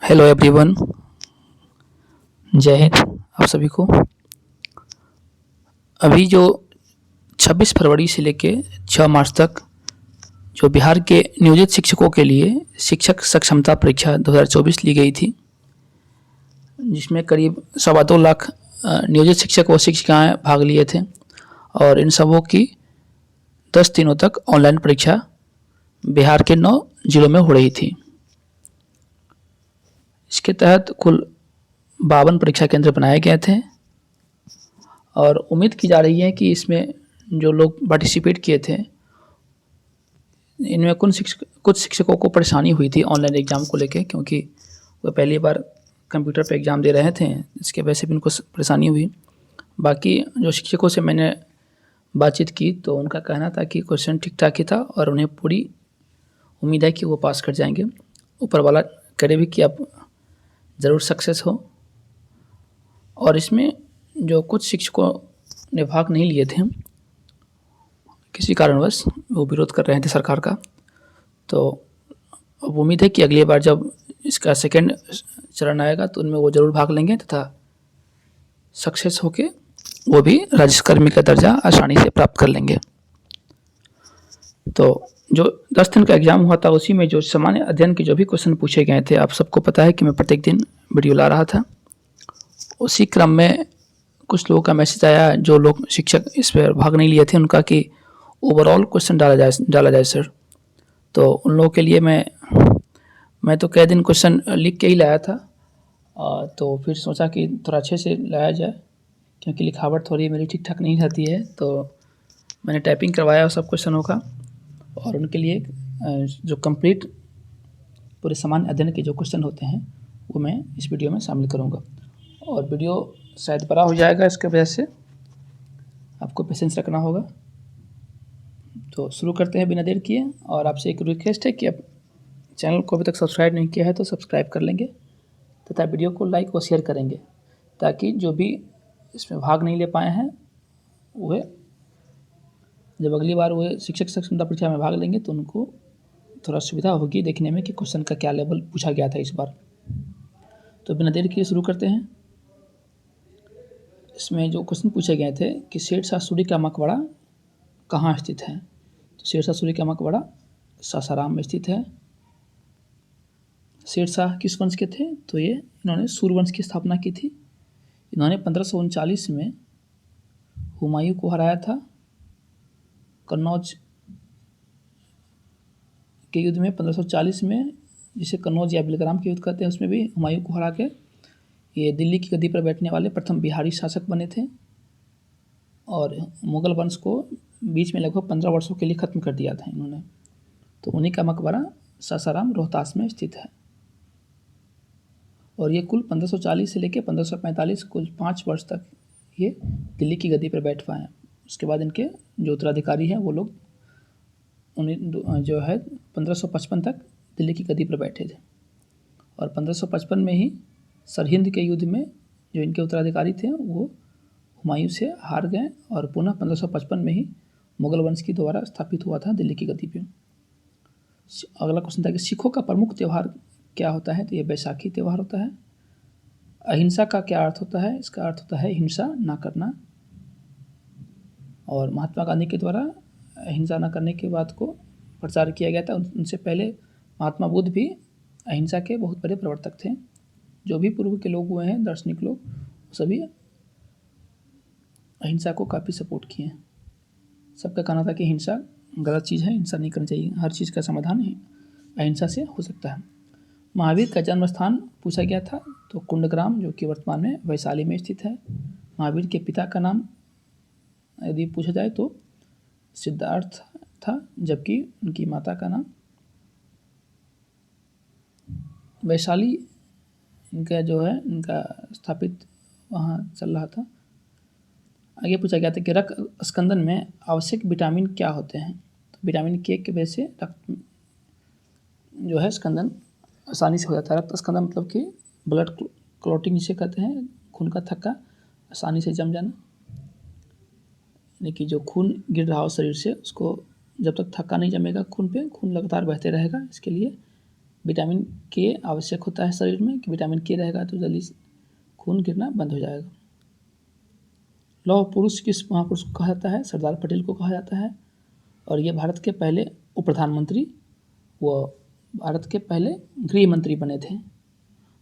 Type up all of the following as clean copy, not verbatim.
Hello everyone. जय हिंद आप सभी को। अभी जो 26 फरवरी से लेके 6 मार्च तक जो बिहार के नियोजित शिक्षकों के लिए शिक्षक सक्षमता परीक्षा 2024 ली गई थी, जिसमें करीब 2.25 लाख नियोजित शिक्षक व शिक्षिकाएं भाग लिए थे और इन सबों की 10 दिनों तक ऑनलाइन परीक्षा बिहार के 9 जिलों में हो रही थी। इसके तहत कुल 52 परीक्षा केंद्र बनाए गए थे और उम्मीद की जा रही है कि इसमें जो लोग पार्टिसिपेट किए थे, इनमें कुछ शिक्षकों को परेशानी हुई थी ऑनलाइन एग्ज़ाम को लेके, क्योंकि वो पहली बार कंप्यूटर पे एग्ज़ाम दे रहे थे। इसके वजह से भी उनको परेशानी हुई। बाकी जो शिक्षकों से मैंने बातचीत की तो उनका कहना था कि क्वेश्चन ठीक ठाक ही था और उन्हें पूरी उम्मीद है कि वो पास कर जाएंगे। ऊपर वाला करे भी कि आप ज़रूर सक्सेस हो। और इसमें जो कुछ शिक्षकों ने भाग नहीं लिए थे, किसी कारणवश वो विरोध कर रहे थे सरकार का, तो अब उम्मीद है कि अगली बार जब इसका सेकेंड चरण आएगा तो उनमें वो ज़रूर भाग लेंगे तथा सक्सेस होके वो भी राज्यकर्मी का दर्जा आसानी से प्राप्त कर लेंगे। तो जो 10 दिन का एग्ज़ाम हुआ था, उसी में जो सामान्य अध्ययन के जो भी क्वेश्चन पूछे गए थे, आप सबको पता है कि मैं प्रत्येक दिन वीडियो ला रहा था। उसी क्रम में कुछ लोगों का मैसेज आया, जो लोग शिक्षक इस पर भाग नहीं लिए थे, उनका कि ओवरऑल क्वेश्चन डाला जाए सर। तो उन लोगों के लिए मैं तो कई दिन क्वेश्चन लिख के ही लाया था, तो फिर सोचा कि थोड़ा अच्छे से लाया जाए, क्योंकि लिखावट थोड़ी मेरी ठीक ठाक नहीं रहती है। तो मैंने टाइपिंग करवाया सब क्वेश्चनों का और उनके लिए जो कंप्लीट पूरे सामान्य अध्ययन के जो क्वेश्चन होते हैं वो मैं इस वीडियो में शामिल करूँगा। और वीडियो शायद बड़ा हो जाएगा, इसके वजह से आपको पेशेंस रखना होगा। तो शुरू करते हैं बिना देर किए। और आपसे एक रिक्वेस्ट है कि आप चैनल को अभी तक सब्सक्राइब नहीं किया है तो सब्सक्राइब कर लेंगे तथा वीडियो को लाइक और शेयर करेंगे, ताकि जो भी इसमें भाग नहीं ले पाए हैं वह जब अगली बार वो शिक्षक सक्षमता परीक्षा में भाग लेंगे तो उनको थोड़ा सुविधा होगी देखने में कि क्वेश्चन का क्या लेवल पूछा गया था इस बार। तो बिना देर किए शुरू करते हैं। इसमें जो क्वेश्चन पूछे गए थे कि शेरशाह सूरी का मकबरा कहाँ स्थित है, तो शेरशाह सूरी का मकबरा सासाराम में स्थित है। शेरशाह किस वंश के थे, तो ये इन्होंने सूर्यवंश की स्थापना की थी। इन्होंने 1539 में हुमायूं को हराया था कन्नौज के युद्ध में। 1540 में, जिसे कन्नौज या बिलग्राम के युद्ध कहते हैं, उसमें भी हुमायूं को हरा के ये दिल्ली की गद्दी पर बैठने वाले प्रथम बिहारी शासक बने थे और मुगल वंश को बीच में लगभग 15 वर्षों के लिए ख़त्म कर दिया था इन्होंने। तो उन्हीं का मकबरा सासाराम रोहतास में स्थित है और ये कुल 1540 से लेकर 1545 कुल 5 वर्ष तक ये दिल्ली की गद्दी पर बैठ पाए। उसके बाद इनके जो उत्तराधिकारी हैं वो लोग उन्हें जो है 1555 तक दिल्ली की गद्दी पर बैठे थे और 1555 में ही सरहिंद के युद्ध में जो इनके उत्तराधिकारी थे वो हुमायूं से हार गए और पुनः 1555 में ही मुगल वंश की दोबारा स्थापित हुआ था दिल्ली की गद्दी पे। अगला क्वेश्चन था कि सिखों का प्रमुख त्यौहार क्या होता है, तो ये बैसाखी त्यौहार होता है। अहिंसा का क्या अर्थ होता है, इसका अर्थ होता है हिंसा ना करना। और महात्मा गांधी के द्वारा अहिंसा न करने की बात को प्रचार किया गया था। उनसे पहले महात्मा बुद्ध भी अहिंसा के बहुत बड़े प्रवर्तक थे। जो भी पूर्व के लोग हुए हैं, दार्शनिक लोग, सभी अहिंसा को काफ़ी सपोर्ट किए हैं। सबका कहना था कि हिंसा गलत चीज़ है, हिंसा नहीं करनी चाहिए, हर चीज़ का समाधान अहिंसा से हो सकता है। महावीर का जन्म स्थान पूछा गया था, तो कुंडग्राम, जो कि वर्तमान में वैशाली में स्थित है। महावीर के पिता का नाम यदि पूछा जाए तो सिद्धार्थ था, जबकि उनकी माता का नाम वैशाली इनका जो है इनका स्थापित वहाँ चल रहा था। आगे पूछा गया था कि रक्त स्कंदन में आवश्यक विटामिन क्या होते हैं, तो विटामिन के वजह से रक्त जो है स्कंदन आसानी से हो जाता है। रक्त स्कंदन मतलब कि ब्लड क्लॉटिंग जिसे कहते हैं, खून का थक्का आसानी से जम जाना, यानी कि जो खून गिर रहा हो शरीर से उसको जब तक थक्का नहीं जमेगा खून पे, खून लगातार बहते रहेगा, इसके लिए विटामिन के आवश्यक होता है शरीर में कि विटामिन के रहेगा तो जल्दी खून गिरना बंद हो जाएगा। लौह पुरुष किस महापुरुष को कहा जाता है? सरदार पटेल को कहा जाता है। और ये भारत के पहले उप प्रधानमंत्री व भारत के पहले गृह मंत्री बने थे।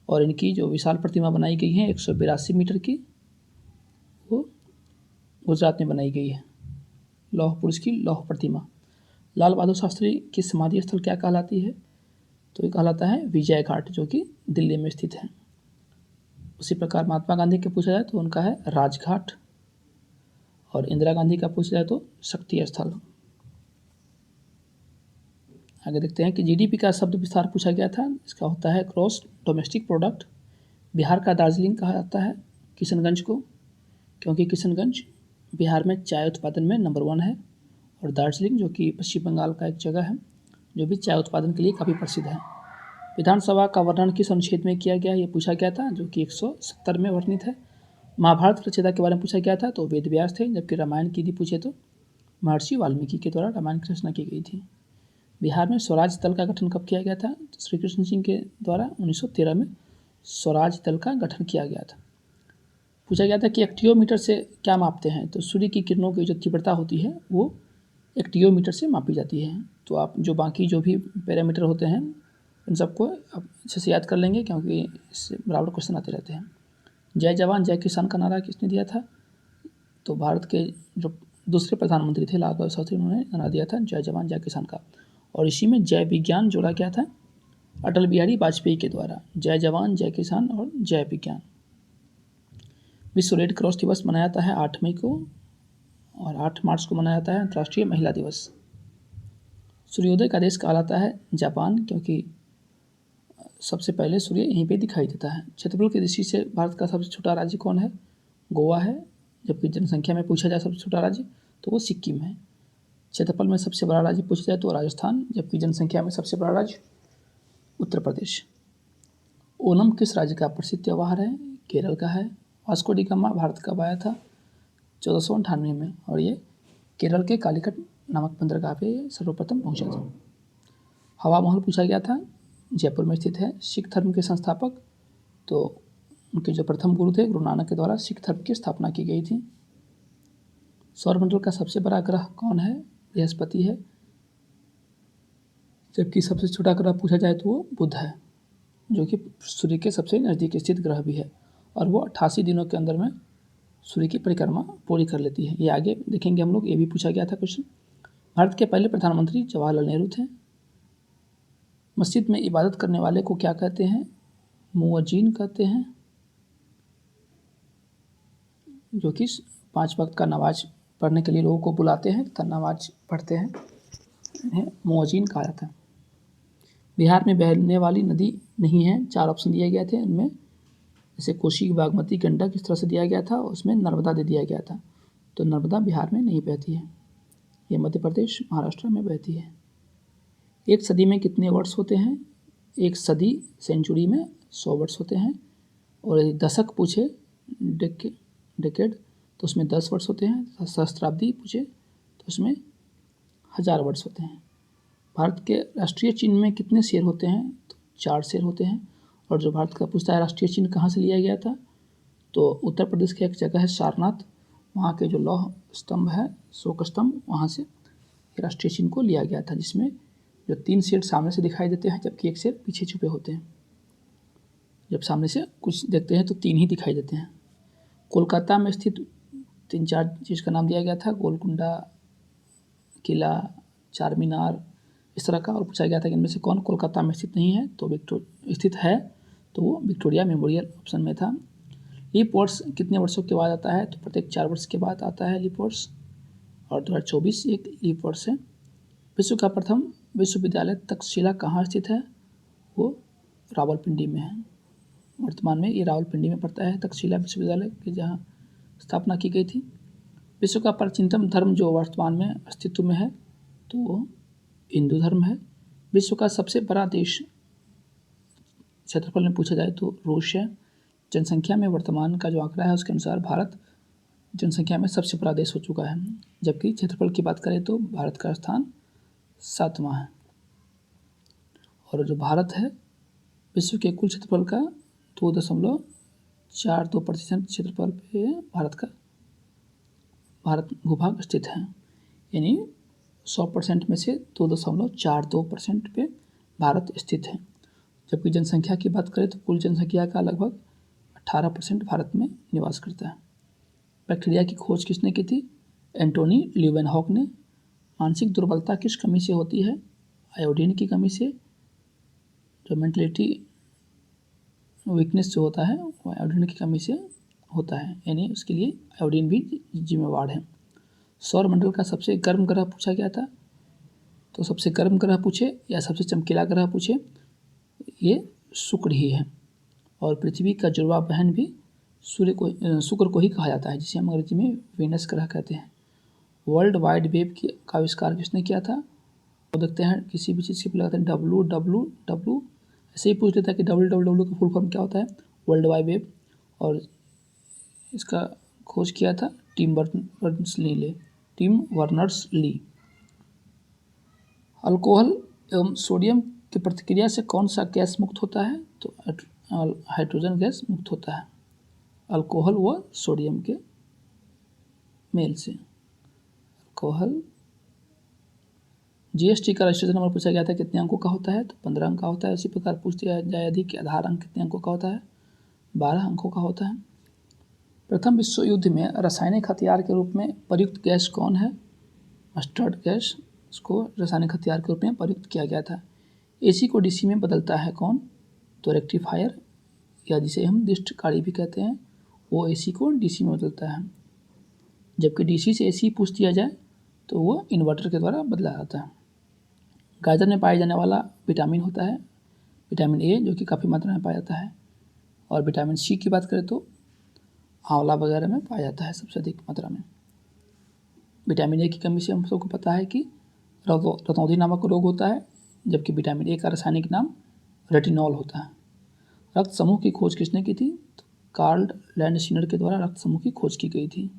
और इनकी जो विशाल प्रतिमा बनाई गई है 182 मीटर की, वो गुजरात में बनाई गई है, लौह पुरुष की लौह प्रतिमा। लाल बहादुर शास्त्री की समाधि स्थल क्या कहलाती है? तो ये कहलाता है विजय घाट, जो कि दिल्ली में स्थित है। उसी प्रकार महात्मा गांधी के पूछा जाए तो उनका है राजघाट, और इंदिरा गांधी का पूछा जाए तो शक्ति स्थल। आगे देखते हैं कि जीडीपी का शब्द विस्तार पूछा गया था। इसका होता है ग्रॉस डोमेस्टिक प्रोडक्ट। बिहार का दार्जिलिंग कहा जाता है किशनगंज को, क्योंकि किशनगंज बिहार में चाय उत्पादन में नंबर 1 है। और दार्जिलिंग जो कि पश्चिम बंगाल का एक जगह है जो भी चाय उत्पादन के लिए काफ़ी प्रसिद्ध है। विधानसभा का वर्णन किस अनुच्छेद में किया गया, ये पूछा गया था, जो कि 170 में वर्णित है। महाभारत रचयिता के बारे में पूछा गया था तो वेद व्यास थे, जबकि रामायण की यदि पूछे तो महर्षि वाल्मीकि के द्वारा रामायण की रचना की गई थी। बिहार में स्वराज दल का गठन कब किया गया था? तो श्री कृष्ण सिंह के द्वारा 1913 में स्वराज दल का गठन किया गया था। पूछा गया था कि एक्टियोमीटर से क्या मापते हैं? तो सूर्य की किरणों की जो तीव्रता होती है वो एक्टियोमीटर से मापी जाती है। तो आप जो बाकी जो भी पैरामीटर होते हैं उन सबको आप अच्छे से याद कर लेंगे, क्योंकि इससे बराबर क्वेश्चन आते रहते हैं। जय जवान जय किसान का नारा किसने दिया था? तो भारत के जो दूसरे प्रधानमंत्री थे लाल बहादुर शास्त्री, उन्होंने नारा दिया था जय जवान जय किसान का। और इसी में जय विज्ञान जोड़ा गया था अटल बिहारी वाजपेयी के द्वारा। जय जवान जय किसान और जय विज्ञान। विश्व रेड क्रॉस दिवस मनाया जाता है 8 मई को, और 8 मार्च को मनाया जाता है अंतर्राष्ट्रीय महिला दिवस। सूर्योदय का देश कहलाता है जापान, क्योंकि सबसे पहले सूर्य यहीं पे दिखाई देता है। क्षेत्रफल की दृष्टि से भारत का सबसे छोटा राज्य कौन है? गोवा है। जबकि जनसंख्या में पूछा जाए सबसे छोटा राज्य तो वो सिक्किम है। क्षेत्रफल में सबसे बड़ा राज्य पूछा जाए तो राजस्थान, जबकि जनसंख्या में सबसे बड़ा राज्य उत्तर प्रदेश। ओणम किस राज्य का प्रसिद्ध त्यौहार है? केरल का है। वास्को डी गामा भारत कब आया था? 1498 में, और ये केरल के कालीकट नामक बंदरगाह पे सर्वप्रथम पहुंचा था। हवा महल पूछा गया था, जयपुर में स्थित है। सिख धर्म के संस्थापक, तो उनके जो प्रथम गुरु थे गुरु नानक के द्वारा सिख धर्म की स्थापना की गई थी। सौरमंडल का सबसे बड़ा ग्रह कौन है? बृहस्पति है। जबकि सबसे छोटा ग्रह पूछा जाए तो वो बुध है, जो कि सूर्य के सबसे नज़दीक स्थित ग्रह भी है, और वो 88 दिनों के अंदर में सूर्य की परिक्रमा पूरी कर लेती है। ये आगे देखेंगे हम लोग। ये भी पूछा गया था क्वेश्चन। भारत के पहले प्रधानमंत्री जवाहरलाल नेहरू थे। मस्जिद में इबादत करने वाले को क्या कहते हैं? मुअज्जिन कहते हैं, जो कि 5 वक्त का नमाज पढ़ने के लिए लोगों को बुलाते हैं तथा नमाज पढ़ते हैं, इन्हें मुअज्जिन कहा जाता है। बिहार में बहने वाली नदी नहीं है, 4 ऑप्शन दिए गए थे। उनमें जैसे कोसी, बागमती, गंडक इस तरह से दिया गया था, उसमें नर्मदा दे दिया गया था। तो नर्मदा बिहार में नहीं बहती है, ये मध्य प्रदेश महाराष्ट्र में बहती है। एक सदी में कितने वर्ष होते हैं? एक सदी सेंचुरी में 100 वर्ष होते हैं। और यदि दशक पूछे, डेकेड, तो उसमें 10 वर्ष होते हैं। सहस्त्राब्दी पूछे तो उसमें 1000 वर्ष होते हैं। भारत के राष्ट्रीय चिन्ह में कितने शेर होते हैं? तो 4 शेर होते हैं। और जो भारत का पूछता है राष्ट्रीय चिन्ह कहाँ से लिया गया था, तो उत्तर प्रदेश की एक जगह है सारनाथ, वहाँ के जो लौह स्तंभ है, शोक स्तंभ, वहाँ से राष्ट्रीय चिन्ह को लिया गया था, जिसमें जो 3 शेर सामने से दिखाई देते हैं जबकि एक शेर पीछे छुपे होते हैं। जब सामने से कुछ देखते हैं तो 3 ही दिखाई देते हैं। कोलकाता में स्थित 3-4 चीज़ का नाम दिया गया था, गोलकुंडा, किला, चार मीनार, इस तरह का। और पूछा गया था कि इनमें से कौन कोलकाता में स्थित नहीं है, तो स्थित है तो वो विक्टोरिया मेमोरियल ऑप्शन में था। लीप वर्ष कितने वर्षों के बाद आता है? तो प्रत्येक 4 वर्ष के बाद आता है लीप वर्ष, और 2024 एक लीप वर्ष है। विश्व का प्रथम विश्वविद्यालय तक्षशिला कहाँ स्थित है? वो रावलपिंडी में है। वर्तमान में ये रावलपिंडी में पड़ता है तक्षशिला विश्वविद्यालय की, जहाँ स्थापना की गई थी। विश्व का प्राचीनतम धर्म जो वर्तमान में अस्तित्व में है तो वो हिंदू धर्म है। विश्व का सबसे बड़ा देश क्षेत्रफल में पूछा जाए तो रूस है। जनसंख्या में वर्तमान का जो आंकड़ा है उसके अनुसार भारत जनसंख्या में सबसे बड़ा देश हो चुका है, जबकि क्षेत्रफल की बात करें तो भारत का स्थान 7वां है। और जो भारत है विश्व के कुल क्षेत्रफल का 2.42% क्षेत्रफल पे भारत भूभाग स्थित है, यानी 100% में से 2.42% पे भारत स्थित है। जबकि जनसंख्या की बात करें तो कुल जनसंख्या का लगभग 18% भारत में निवास करता है। बैक्टीरिया की खोज किसने की थी? एंटोनी ल्यूवेनहॉक ने। मानसिक दुर्बलता किस कमी से होती है? आयोडीन की कमी से। जो मेंटलिटी वीकनेस जो होता है वो आयोडीन की कमी से होता है, यानी उसके लिए आयोडीन भी जिम्मेवार है। सौरमंडल का सबसे गर्म ग्रह पूछा गया था, तो सबसे गर्म ग्रह पूछे या सबसे चमकीला ग्रह पूछे, ये शुक्र ही है। और पृथ्वी का जुड़वा बहन भी शुक्र को ही कहा जाता है, जिसे हम अंग्रेजी में वीनस ग्रह कहते हैं। वर्ल्ड वाइड वेब का आविष्कार किसने किया था? तो देखते हैं किसी भी चीज़ के लगाते हैं WWW, ऐसे ही पूछ लेता है कि WWW का फुल फॉर्म क्या होता है? World wide web. और इसका खोज किया था टिम बर्नर्स ली। अल्कोहल एवं सोडियम की प्रतिक्रिया से कौन सा गैस मुक्त होता है? तो हाइड्रोजन गैस मुक्त होता है अल्कोहल व सोडियम के मेल से। अल्कोहल। जीएसटी का रजिस्ट्रेशन नंबर पूछा गया था, कितने अंकों का होता है? तो 15 अंक का होता है। इसी प्रकार पूछ दिया जाए यदि कि आधार अंक कितने अंकों का होता है? 12 अंकों का होता है। प्रथम विश्व युद्ध में रासायनिक हथियार के रूप में प्रयुक्त गैस कौन है? Mustard gas. इसको रासायनिक हथियार के रूप में प्रयुक्त किया गया था। एसी को डीसी में बदलता है कौन? तो रेक्टिफायर, या जिसे हम दिष्टकारी भी कहते हैं, वो एसी को डीसी में बदलता है। जबकि डीसी से एसी पूछ दिया जाए तो वो इन्वर्टर के द्वारा बदला जाता है। गाजर में पाया जाने वाला विटामिन होता है विटामिन ए, जो कि काफ़ी मात्रा में पाया जाता है। और विटामिन सी की बात करें तो आंवला वगैरह में पाया जाता है सबसे अधिक मात्रा में। विटामिन ए की कमी से हम सबको पता है कि रतौंधी नामक रोग होता है, जबकि विटामिन ए का रासायनिक नाम रेटिनॉल होता है। रक्त समूह की खोज किसने की थी? तो कार्ल लैंडस्टीनर के द्वारा रक्त समूह की खोज की गई थी।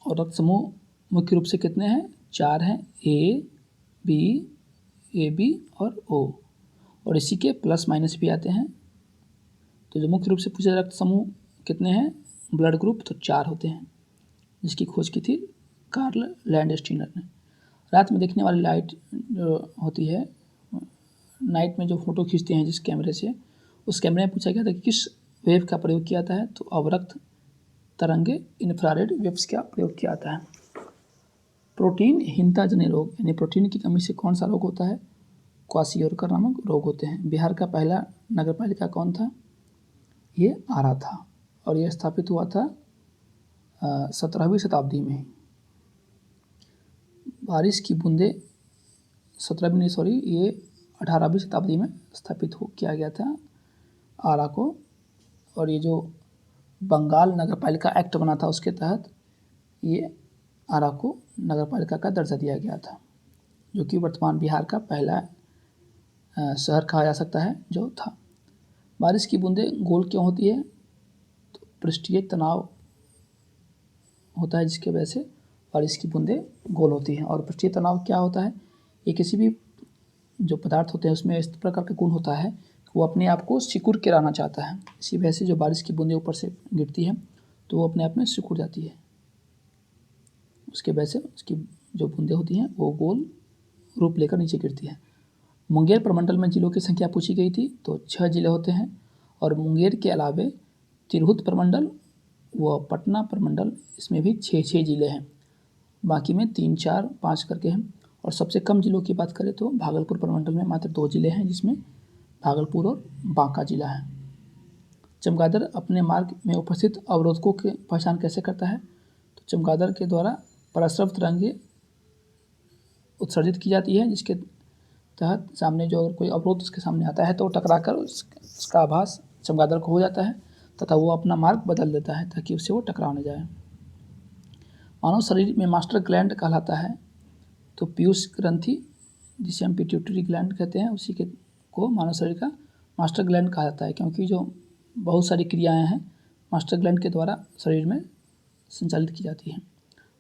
और रक्त समूह मुख्य रूप से कितने हैं? 4 हैं, ए बी और ओ, और इसी के प्लस माइनस भी आते हैं। तो जो मुख्य रूप से पूछा रक्त समूह कितने हैं ब्लड ग्रुप, तो 4 होते हैं, जिसकी खोज की थी कार्ल लैंडस्टीनर ने। रात में देखने वाली लाइट जो होती है, नाइट में जो फोटो खींचते हैं जिस कैमरे से, उस कैमरे में पूछा गया था कि किस वेव का प्रयोग किया जाता है? तो अवरक्त तरंगे इंफ्रारेड वेव्स का प्रयोग किया जाता है। प्रोटीनहीनता जन्य रोग, यानी प्रोटीन की कमी से कौन सा रोग होता है? क्वाशियोरकर नामक रोग होते हैं। बिहार का पहला नगर पालिका कौन था? ये आरा था, और यह स्थापित हुआ था 17वीं शताब्दी में। बारिश की बूंदे 18वीं शताब्दी में स्थापित किया गया था आरा को। और ये जो बंगाल नगर पालिका एक्ट बना था उसके तहत ये आरा को नगर पालिका का दर्जा दिया गया था, जो कि वर्तमान बिहार का पहला शहर कहा जा सकता है जो था। बारिश की बूंदें गोल क्यों होती है? तो पृष्ठीय तनाव होता है जिसकी वजह से बारिश की बूंदें गोल होती हैं। और पृष्ठीय तनाव क्या होता है? ये किसी भी जो पदार्थ होते हैं उसमें इस प्रकार का गुण होता है कि वो अपने आप को सिकुड़ के रहना चाहता है। इसी वजह से जो बारिश की बूंदें ऊपर से गिरती है तो वो अपने आप में सिकुड़ जाती है। उसके वजह से उसकी जो बूंदें होती हैं वो गोल रूप लेकर नीचे गिरती है। मुंगेर प्रमंडल में जिलों की संख्या पूछी गई थी, तो 6 जिले होते हैं। और मुंगेर के अलावे तिरहुत प्रमंडल व पटना प्रमंडल, इसमें भी 6 जिले हैं। बाकी में 3, 4, 5 करके हैं। और सबसे कम जिलों की बात करें तो भागलपुर प्रमंडल में मात्र 2 जिले हैं, जिसमें भागलपुर और बांका जिला है। चमगादड़ अपने मार्ग में उपस्थित अवरोधकों की पहचान कैसे करता है? तो चमगादड़ के द्वारा पराश्रव तरंगें उत्सर्जित की जाती है, जिसके तहत सामने जो अगर कोई अवरोध उसके सामने आता है तो टकराकर उसका आभास चमगादड़ को हो जाता है तथा वो अपना मार्ग बदल देता है ताकि उससे वो टकरा न जाए। मानव शरीर में मास्टर ग्लैंड कहलाता है तो पीयूष ग्रंथि, जिसे हम पिट्यूटरी ग्लैंड कहते हैं, उसी के को मानव शरीर का मास्टर ग्लैंड कहा जाता है, क्योंकि जो बहुत सारी क्रियाएं हैं मास्टर ग्लैंड के द्वारा शरीर में संचालित की जाती हैं।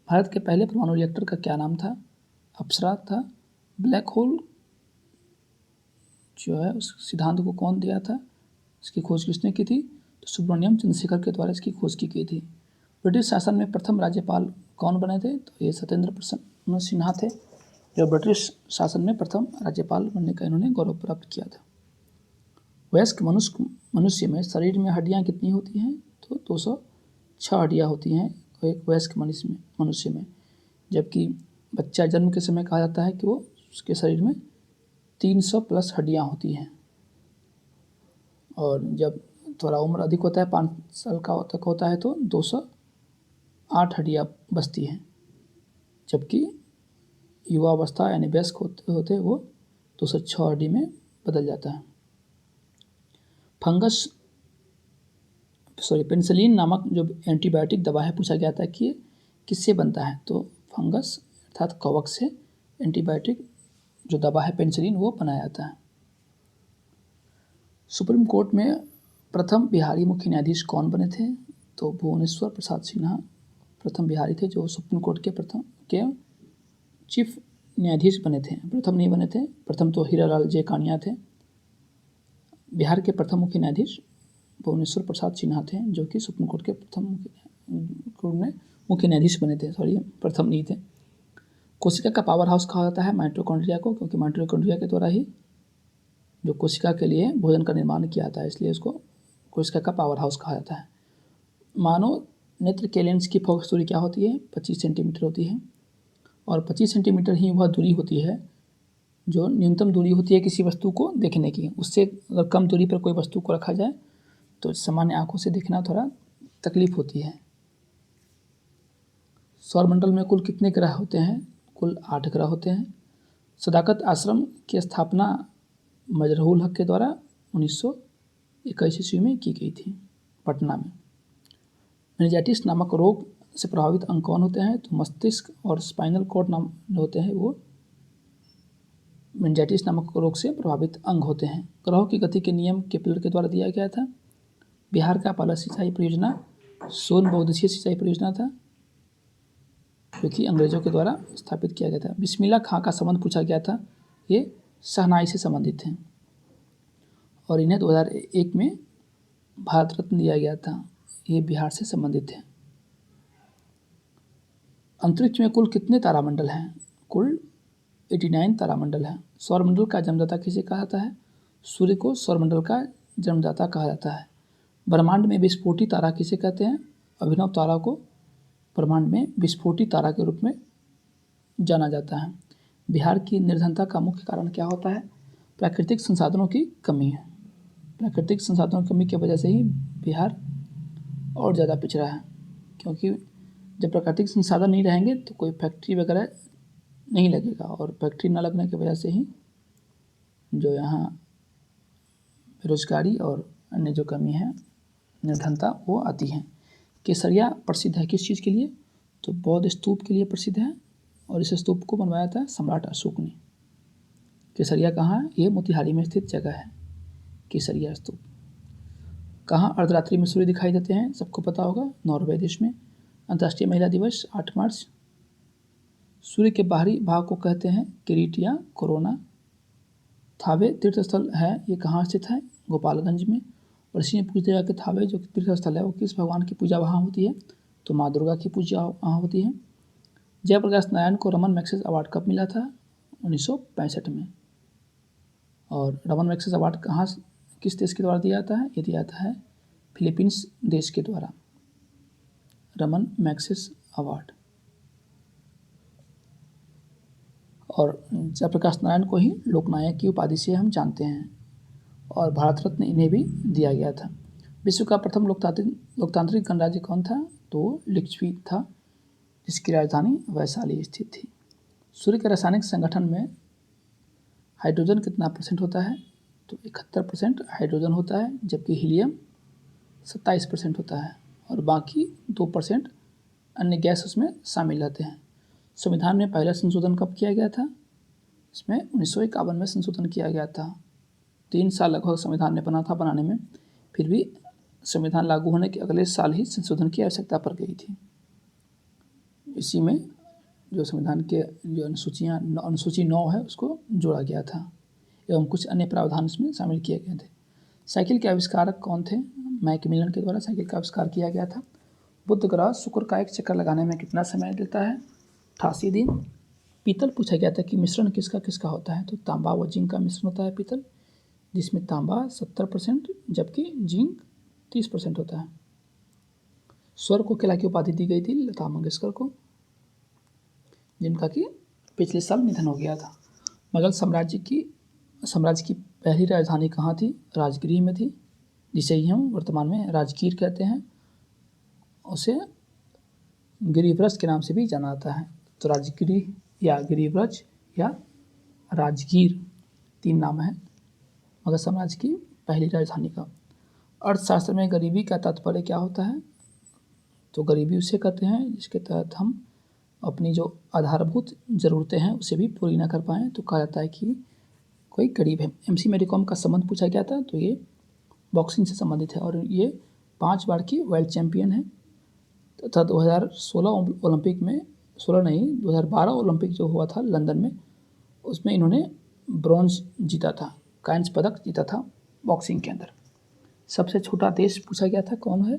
भारत के पहले परमाणु रिएक्टर का क्या नाम था? अप्सरा था। ब्लैक होल जो है उस सिद्धांत को कौन दिया था, इसकी खोज किसने की थी, तो सुब्रमण्यम चंद्रशेखर के द्वारा इसकी खोज की गई थी। ब्रिटिश शासन में प्रथम राज्यपाल कौन बने थे, तो ये सत्येंद्र प्रसन्न सिन्हा थे, जो ब्रिटिश शासन में प्रथम राज्यपाल बनने का इन्होंने गौरव प्राप्त किया था। वयस्क मनुष्य में शरीर में हड्डियाँ कितनी होती हैं, तो 206 हड्डियाँ होती हैं एक वयस्क मनुष्य में, जबकि बच्चा जन्म के समय कहा जाता है कि वो उसके शरीर में 300 प्लस हड्डियाँ होती हैं, और जब थोड़ा उम्र अधिक होता है 5 साल का तक होता है तो 208 हड्डियाँ बचती हैं, जबकि युवा अवस्था यानी वयस्क होते वो 206 हड्डी में बदल जाता है। पेनिसिलिन नामक जो एंटीबायोटिक दवा है, पूछा गया था कि ये किससे बनता है, तो फंगस अर्थात कवक से एंटीबायोटिक जो दवा है पेनिसिलिन वो बनाया जाता है। सुप्रीम कोर्ट में प्रथम बिहारी मुख्य न्यायाधीश कौन बने थे, तो भुवनेश्वर प्रसाद सिन्हा प्रथम बिहारी थे जो सुप्रीम कोर्ट के चीफ न्यायाधीश बने थे। प्रथम नहीं बने थे, प्रथम तो हीरालाल जे कानिया थे। बिहार के प्रथम मुख्य न्यायाधीश भुवनेश्वर प्रसाद सिन्हा थे, जो कि सुप्रीम कोर्ट के प्रथम मुख्य न्यायाधीश बने थे। प्रथम नहीं थे। कोशिका का पावर हाउस कहा जाता है माइटोकॉन्ड्रिया को, क्योंकि माइटोकॉन्ड्रिया के द्वारा ही जो कोशिका के लिए भोजन का निर्माण किया जाता है, इसलिए उसको कोशिका का पावर हाउस कहा जाता है। मानव नेत्र के लेंस की फोकस दूरी क्या होती है, 25 सेंटीमीटर होती है, और 25 सेंटीमीटर ही वह दूरी होती है जो न्यूनतम दूरी होती है किसी वस्तु को देखने की। उससे अगर कम दूरी पर कोई वस्तु को रखा जाए तो सामान्य आंखों से देखना थोड़ा तकलीफ होती है। सौरमंडल में कुल कितने ग्रह होते हैं, कुल 8 ग्रह होते हैं। सदाकत आश्रम की स्थापना मजरूल हक के द्वारा 1921 ईस्वी में की गई थी पटना में। मेनिंजाइटिस नामक रोग से प्रभावित अंग कौन होते हैं, तो मस्तिष्क और स्पाइनल कॉर्ड नाम होते हैं वो मेनिंजाइटिस नामक रोग से प्रभावित अंग होते हैं। ग्रहों की गति के नियम केपलर के द्वारा दिया गया था। बिहार का पहला सिंचाई परियोजना सोन बहुउद्देशीय सिंचाई परियोजना था, जो कि अंग्रेजों के द्वारा स्थापित किया गया था। बिस्मिल्लाह खां का संबंध पूछा गया था, ये शहनाई से संबंधित हैं और इन्हें 2001 में भारत रत्न दिया गया था, ये बिहार से संबंधित है। अंतरिक्ष में कुल कितने तारामंडल हैं, कुल 89 तारामंडल हैं। सौरमंडल का जन्मदाता किसे कहा जाता है, सूर्य को सौरमंडल का जन्मदाता कहा जाता है। ब्रह्मांड में विस्फोटी तारा किसे कहते हैं, अभिनव तारा को ब्रह्मांड में विस्फोटी तारा के रूप में जाना जाता है। बिहार की निर्धनता का मुख्य कारण क्या होता है, प्राकृतिक संसाधनों की कमी है। प्राकृतिक संसाधनों की कमी की वजह से ही बिहार और ज़्यादा पिछड़ा है, क्योंकि जब प्राकृतिक संसाधन नहीं रहेंगे तो कोई फैक्ट्री वगैरह नहीं लगेगा, और फैक्ट्री न लगने की वजह से ही जो यहाँ बेरोजगारी और अन्य जो कमी है, निर्धनता, वो आती है। केसरिया प्रसिद्ध है किस चीज़ के लिए, तो बौद्ध स्तूप के लिए प्रसिद्ध है, और इस स्तूप को बनवाया था सम्राट अशोक ने। केसरिया कहाँ है, ये मोतिहारी में स्थित जगह है केसरिया स्तूप। कहाँ अर्धरात्रि में सूर्य दिखाई देते हैं, सबको पता होगा, नॉर्वे देश में। अंतर्राष्ट्रीय महिला दिवस 8 मार्च। सूर्य के बाहरी भाग को कहते हैं किरीट या कोरोना। थावे तीर्थस्थल है, ये कहाँ स्थित है, गोपालगंज में। और इसी में पूछ लिया कि थावे जो तीर्थस्थल है वो किस भगवान की पूजा वहाँ होती है, तो माँ दुर्गा की पूजा वहाँ होती है। जयप्रकाश नारायण को रमन मैग्सेसे अवार्ड कब मिला था, 1965 में। और रमन मैग्सेसे अवार्ड कहाँ किस देश के द्वारा दिया जाता है, ये दिया जाता है फिलीपींस देश के द्वारा, रमन मैग्सेसे अवार्ड। और जयप्रकाश नारायण को ही लोकनायक की उपाधि से हम जानते हैं, और भारत रत्न इन्हें भी दिया गया था। विश्व का प्रथम लोकतांत्रिक गणराज्य कौन था, तो लिच्छवी था, जिसकी राजधानी वैशाली स्थित थी। सूर्य के रासायनिक संगठन में हाइड्रोजन कितना % होता है, तो 71% हाइड्रोजन होता है, जबकि हीलियम 27% होता है, और बाकी 2% अन्य गैस उसमें शामिल रहते हैं। संविधान में पहला संशोधन कब किया गया था, इसमें 1951 में संशोधन किया गया था। 3 साल लगभग संविधान ने बना था बनाने में, फिर भी संविधान लागू होने के अगले साल ही संशोधन की आवश्यकता पड़ गई थी। इसी में जो संविधान के जो अनुसूची 9 है उसको जोड़ा गया था। एवं कुछ अन्य प्रावधान इसमें शामिल किए गए थे। साइकिल के आविष्कारक कौन थे? मैकमिलन के द्वारा साइकिल का आविष्कार किया गया था। बुध ग्रह शुक्र का एक चक्कर लगाने में कितना समय लेता है? 88 दिन। पीतल पूछा गया था कि मिश्रण किसका किसका होता है, तो तांबा व जिंक का मिश्रण होता है पीतल, जिसमें तांबा 70% जबकि जिंक 30% होता है। स्वर कोकिला की उपाधि दी गई थी लता मंगेशकर को, जिनका कि पिछले साल निधन हो गया था। मुगल साम्राज्य की पहली राजधानी कहाँ थी? राजगीर में थी, जिसे ही हम वर्तमान में राजगीर कहते हैं। उसे गिरिव्रज के नाम से भी जाना जाता है। तो राजगिरी या गिरिव्रज या राजगीर 3 नाम है मगध साम्राज्य की पहली राजधानी का। अर्थशास्त्र में गरीबी का तात्पर्य क्या होता है? तो गरीबी उसे कहते हैं जिसके तहत हम अपनी जो आधारभूत ज़रूरतें हैं उसे भी पूरी ना कर पाएँ, तो कहा जाता है कि कोई गरीब है। MC मैरी कॉम का संबंध पूछा गया था, तो ये बॉक्सिंग से संबंधित है और ये 5 बार की वर्ल्ड चैम्पियन है तथा 2016 ओलंपिक में 2012 ओलंपिक जो हुआ था लंदन में, उसमें इन्होंने ब्रॉन्ज जीता था, कांस्य पदक जीता था बॉक्सिंग के अंदर। सबसे छोटा देश पूछा गया था, कौन है?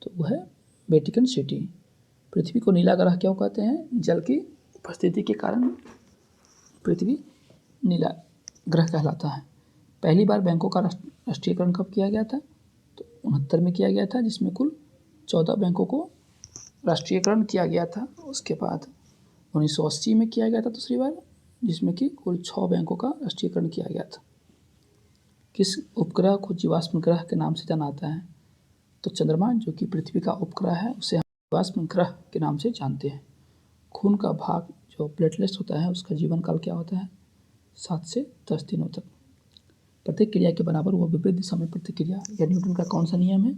तो वह है वेटिकन सिटी। पृथ्वी को नीला ग्रह क्यों कहते हैं? जल की उपस्थिति के कारण पृथ्वी नीला ग्रह कहलाता है। पहली बार बैंकों का राष्ट्रीयकरण कब किया गया था? तो 69 में किया गया था, जिसमें कुल 14 बैंकों को राष्ट्रीयकरण किया गया था। उसके बाद 1980 में किया गया था दूसरी बार, जिसमें कि कुल 6 बैंकों का राष्ट्रीयकरण किया गया था। किस उपग्रह को जीवाश्म ग्रह के नाम से जाना जाता है? तो चंद्रमा, जो कि पृथ्वी का उपग्रह है, उसे हम जीवाश्म ग्रह के नाम से जानते हैं। खून का भाग जो प्लेटलेट्स होता है उसका जीवन काल क्या होता है? 7 से 10 दिनों तक। प्रत्येक क्रिया के बराबर व विपरीत दिशा में प्रतिक्रिया, यह न्यूटन का कौन सा नियम है?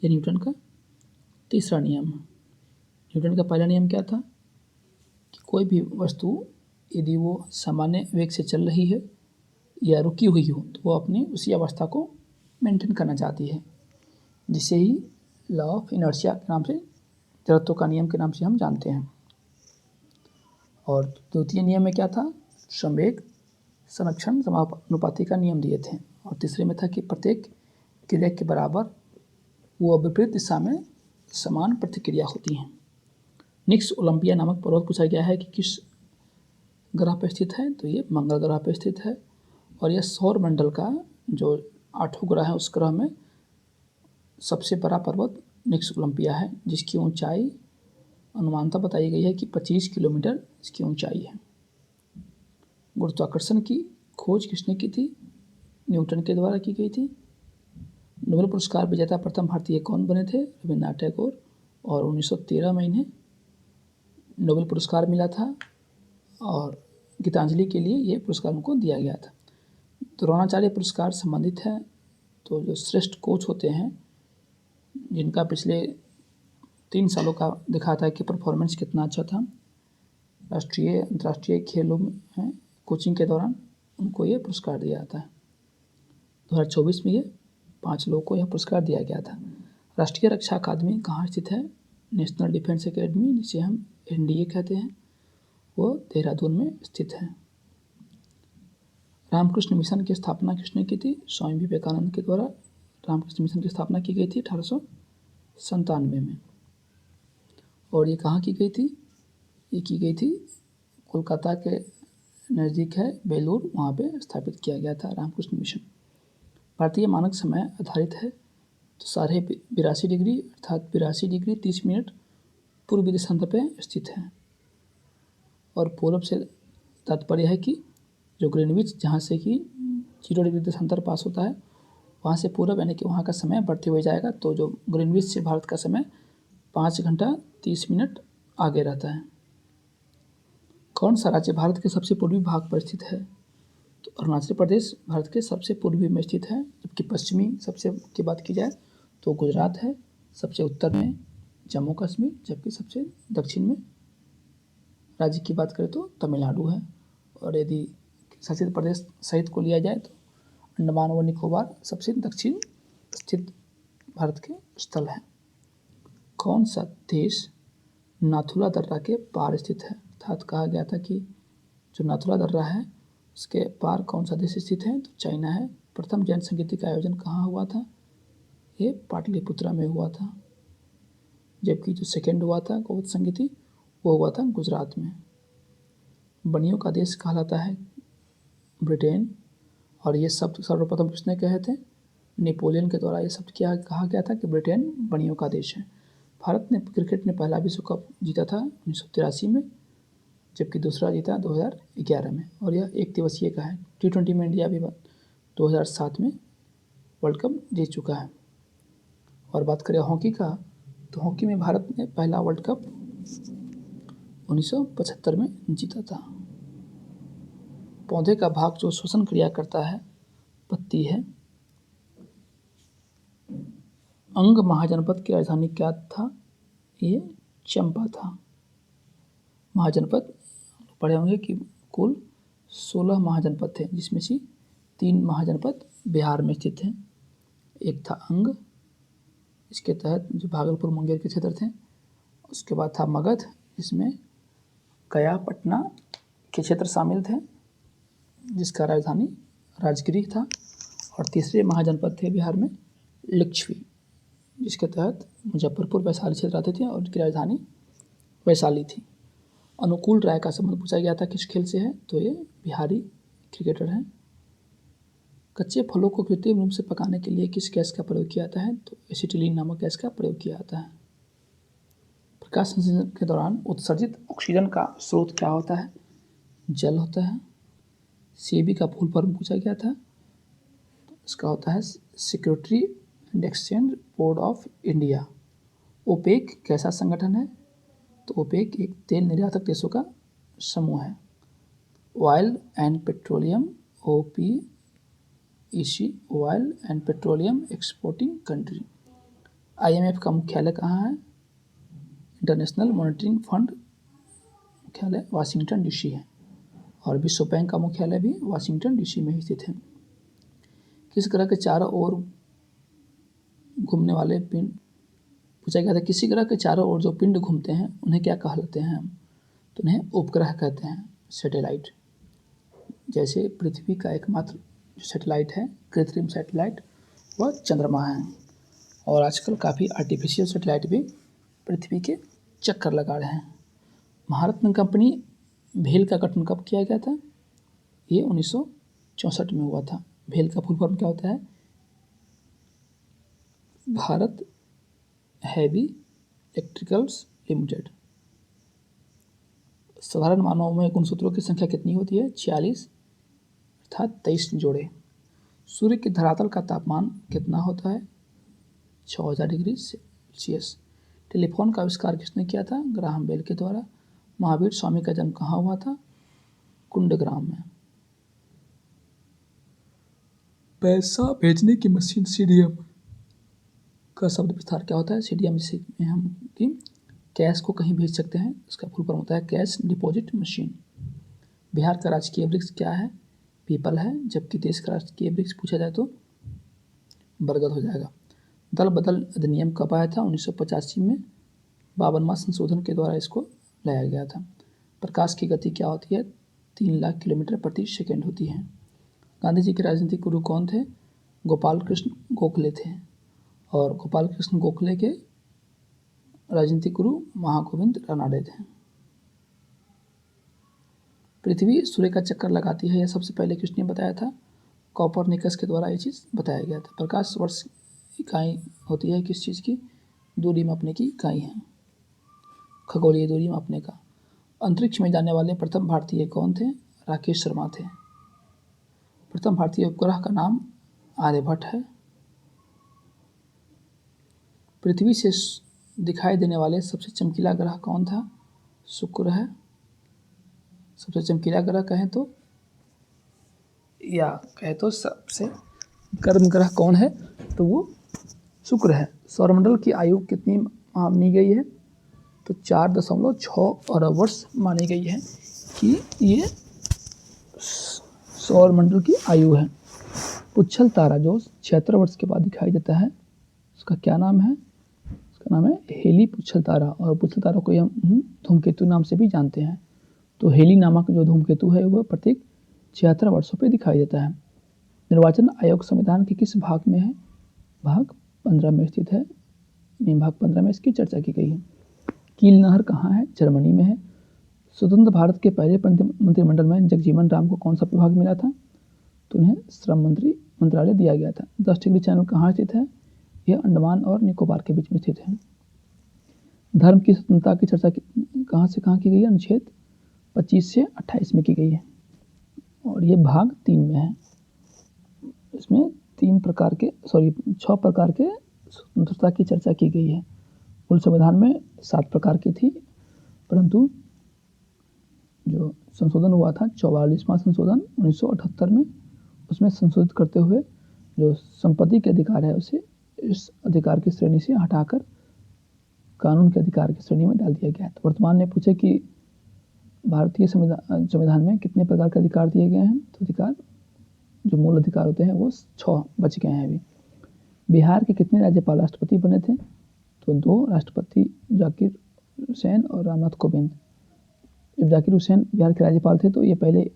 यह न्यूटन का तीसरा नियम है। न्यूटन का पहला नियम क्या था? कि कोई भी वस्तु यदि वो सामान्य वेग से चल रही है या रुकी हुई हो तो वो अपनी उसी अवस्था को मेंटेन करना चाहती है, जिसे ही लॉ ऑफ इनर्शिया के नाम से, जड़त्व का नियम के नाम से हम जानते हैं। और द्वितीय नियम में क्या था? संवेग संरक्षण समानुपाती का नियम दिए थे। और तीसरे में था कि प्रत्येक क्रिया के बराबर वो विपरीत दिशा में समान प्रतिक्रिया होती हैं। निक्स ओलंपिया नामक पर्वत पूछा गया है कि किस ग्रह पर स्थित है? तो ये मंगल ग्रह पर स्थित है और यह सौर मंडल का जो 8वां ग्रह है उस ग्रह में सबसे बड़ा पर्वत निक्स ओलंपिया है, जिसकी ऊंचाई अनुमानतः बताई गई है कि 25 किलोमीटर इसकी ऊंचाई है। गुरुत्वाकर्षण की खोज किसने की थी? न्यूटन के द्वारा की गई थी। नोबेल पुरस्कार विजेता प्रथम भारतीय कौन बने थे? रविन्द्रनाथ टैगोर। और 1913 में इन्हें नोबेल पुरस्कार मिला था और गीतांजलि के लिए ये पुरस्कार उनको दिया गया था। द्रोणाचार्य पुरस्कार संबंधित है, तो जो श्रेष्ठ कोच होते हैं जिनका पिछले 3 सालों का दिखा था कि परफॉर्मेंस कितना अच्छा था राष्ट्रीय अंतर्राष्ट्रीय खेलों में कोचिंग के दौरान, उनको ये पुरस्कार दिया जाता है। 2024 में ये 5 लोगों को यह पुरस्कार दिया गया था। राष्ट्रीय रक्षा अकादमी कहाँ स्थित है? नेशनल डिफेंस एकेडमी, जिसे हम NDA कहते हैं, वो देहरादून में स्थित है। रामकृष्ण मिशन की स्थापना किसने की थी? स्वामी विवेकानंद के द्वारा रामकृष्ण मिशन की स्थापना की गई थी 1897 में। और ये कहाँ की गई थी? ये की गई थी कोलकाता के नज़दीक है बेलूर, वहाँ पे स्थापित किया गया था रामकृष्ण मिशन। भारतीय मानक समय आधारित है, तो 82.5 डिग्री अर्थात 82 डिग्री 30 मिनट पूर्वी देशांतर पे स्थित है। और पूर्व से तात्पर्य है कि जो ग्रीनविच जहाँ से कि 0 डिग्री देशांतर पास होता है वहाँ से पूर्व, यानी कि वहाँ का समय बढ़ते हुए जाएगा, तो जो ग्रीनविच से भारत का समय 5 घंटा 30 मिनट आगे रहता है। कौन सा राज्य भारत के सबसे पूर्वी भाग पर स्थित है? तो अरुणाचल प्रदेश भारत के सबसे पूर्वी में स्थित है, जबकि पश्चिमी सबसे की बात की जाए तो गुजरात है, सबसे उत्तर में जम्मू कश्मीर, जबकि सबसे दक्षिण में राज्य की बात करें तो तमिलनाडु है। और यदि शासित प्रदेश सहित को लिया जाए तो अंडमान व निकोबार सबसे दक्षिण स्थित भारत के स्थल है। कौन सा देश नाथुला दर्रा के पार स्थित है? अर्थात कहा गया था कि जो नाथुला दर्रा है इसके पार कौन सा देश स्थित है? तो चाइना है। प्रथम जैन संगीति का आयोजन कहाँ हुआ था? ये पाटलिपुत्रा में हुआ था। जबकि जो सेकेंड हुआ था बौद्ध संगीति वो हुआ था गुजरात में। बनियों का देश कहलाता है ब्रिटेन, और ये शब्द सर्वप्रथम किसने कहे थे? नेपोलियन के द्वारा ये शब्द क्या कहा गया था कि ब्रिटेन बनियों का देश है। भारत ने क्रिकेट में पहला विश्व कप जीता था 1983 में, जबकि दूसरा जीता 2011 में, और यह एक दिवसीय का है। T20 में इंडिया भी 2007 में वर्ल्ड कप जीत चुका है। और बात करें हॉकी का, तो हॉकी में भारत ने पहला वर्ल्ड कप 1975 में जीता था। पौधे का भाग जो श्वसन क्रिया करता है पत्ती है। अंग महाजनपद की राजधानी क्या था? ये चंपा था। महाजनपद पढ़े होंगे कि कुल 16 महाजनपद थे, जिसमें से 3 महाजनपद बिहार में स्थित हैं। एक था अंग, इसके तहत जो भागलपुर मुंगेर के क्षेत्र थे। उसके बाद था मगध, जिसमें गया पटना के क्षेत्र शामिल थे, जिसका राजधानी राजगिरी था। और तीसरे महाजनपद थे बिहार में लिच्छवी, जिसके तहत मुजफ्फरपुर वैशाली क्षेत्र आते थे और उनकी राजधानी वैशाली थी। अनुकूल राय का संबंध पूछा गया था किस खेल से है? तो ये बिहारी क्रिकेटर हैं। कच्चे फलों को कृत्रिम रूप से पकाने के लिए किस गैस का प्रयोग किया जाता है? तो एसिटिलीन नामक गैस का प्रयोग किया जाता है। प्रकाश संश्लेषण के दौरान उत्सर्जित ऑक्सीजन का स्रोत क्या होता है? जल होता है। सेबी का फुल फॉर्म पूछा गया था, तो इसका होता है security and exchange board of India. OPEC कैसा संगठन है? तो ओपेक एक तेल निर्यातक देशों का समूह है। Oil and petroleum, OPEC, oil and petroleum exporting country. IMF का मुख्यालय कहाँ है? इंटरनेशनल मॉनिटरिंग फंड मुख्यालय वाशिंगटन DC है। और विश्व बैंक का मुख्यालय भी वाशिंगटन DC में ही स्थित है। किस ग्रह के चारों ओर घूमने वाले पिंड पूछा गया था? किसी ग्रह के चारों ओर जो पिंड घूमते हैं उन्हें क्या कहलाते हैं हम? तो उन्हें उपग्रह कहते हैं, सैटेलाइट। जैसे पृथ्वी का एकमात्र जो सैटेलाइट है, कृत्रिम सैटेलाइट, वह चंद्रमा है। और आजकल काफ़ी आर्टिफिशियल सैटेलाइट भी पृथ्वी के चक्कर लगा रहे हैं। महारत्न कंपनी भेल का गठन कब किया गया था? ये 1964 में हुआ था। भेल का फुल फॉर्म क्या होता है? Bharat heavy electricals limited. साधारण मानव में गुणसूत्रों की संख्या कितनी होती है? 46, अर्थात 23 जोड़े। सूर्य के धरातल का तापमान कितना होता है? 6000 डिग्री सेल्सियस। टेलीफोन का आविष्कार किसने किया था? ग्राहम बेल के द्वारा। महावीर स्वामी का जन्म कहाँ हुआ था? कुंडग्राम में। पैसा भेजने की मशीन CDM का शब्द विस्तार क्या होता है? CDM में हम कि कैश को कहीं भेज सकते हैं, इसका फुल फॉर्म होता है कैश डिपॉजिट मशीन। बिहार का राजकीय वृक्ष क्या है? पीपल है। जबकि देश का राजकीय वृक्ष पूछा जाए तो बरगद हो जाएगा। दल बदल अधिनियम कब आया था? 1985 में 52वां संशोधन के द्वारा इसको लाया गया था। प्रकाश की गति क्या होती है? 3 लाख किलोमीटर प्रति सेकेंड होती है। गांधी जी के राजनीतिक गुरु कौन थे? गोपाल कृष्ण गोखले थे। और गोपाल कृष्ण गोखले के राजनीतिक गुरु महागोविंद रानडे थे। पृथ्वी सूर्य का चक्कर लगाती है, यह सबसे पहले किसने बताया था? कॉपरनिकस के द्वारा ये चीज़ बताया गया था। प्रकाश वर्ष इकाई होती है किस चीज़ की? दूरी मापने की इकाई है, खगोलीय दूरी मापने का। अंतरिक्ष में जाने वाले प्रथम भारतीय कौन थे? राकेश शर्मा थे। प्रथम भारतीय उपग्रह का नाम आर्यभट्ट है। पृथ्वी से दिखाई देने वाले सबसे चमकीला ग्रह कौन था? शुक्र है। सबसे चमकीला ग्रह कहें तो, या कहें तो सबसे गर्म ग्रह कौन है? तो वो शुक्र है। सौरमंडल की आयु कितनी मानी गई है? तो 4.6 अरब वर्ष मानी गई है कि ये सौरमंडल की आयु है। पुच्छल तारा जो 76 वर्ष के बाद दिखाई देता है, उसका क्या नाम है? उसका नाम है हेली पुच्छल तारा। और पुच्छल तारा को हम धूमकेतु नाम से भी जानते हैं। तो हेली नामक जो धूमकेतु है वह प्रत्येक 76 वर्षों पर दिखाई देता है। निर्वाचन आयोग संविधान के किस भाग में है? भाग 15 में स्थित है। भाग 15 में इसकी चर्चा की गई है। कील नहर कहाँ है? जर्मनी में है। स्वतंत्र भारत के पहले मंत्रिमंडल में जगजीवन राम को कौन सा विभाग मिला था? तो उन्हें श्रम मंत्रालय दिया गया था। 10 डिग्री चैनल कहाँ स्थित है? यह अंडमान और निकोबार के बीच में स्थित है। धर्म की स्वतंत्रता की चर्चा कहाँ से कहाँ की गई है? अनुच्छेद 25 से 28 में की गई है और ये भाग 3 में है। इसमें 6 प्रकार के स्वतंत्रता की चर्चा की गई है। मूल संविधान में 7 प्रकार की थी, परंतु जो संशोधन हुआ था 44वां संशोधन 1978 में, उसमें संशोधित करते हुए जो संपत्ति के अधिकार है उसे इस अधिकार की श्रेणी से हटाकर कानून के अधिकार की श्रेणी में डाल दिया गया है। तो वर्तमान में पूछे कि भारतीय संविधान में कितने प्रकार के अधिकार दिए गए हैं? तो अधिकार जो मूल अधिकार होते हैं वो 6 बच गए हैं अभी। बिहार के कितने राज्यपाल राष्ट्रपति बने थे? तो 2 राष्ट्रपति, जाकिर हुसैन और रामनाथ कोविंद। जब जाकिर हुसैन बिहार के राज्यपाल थे तो ये पहले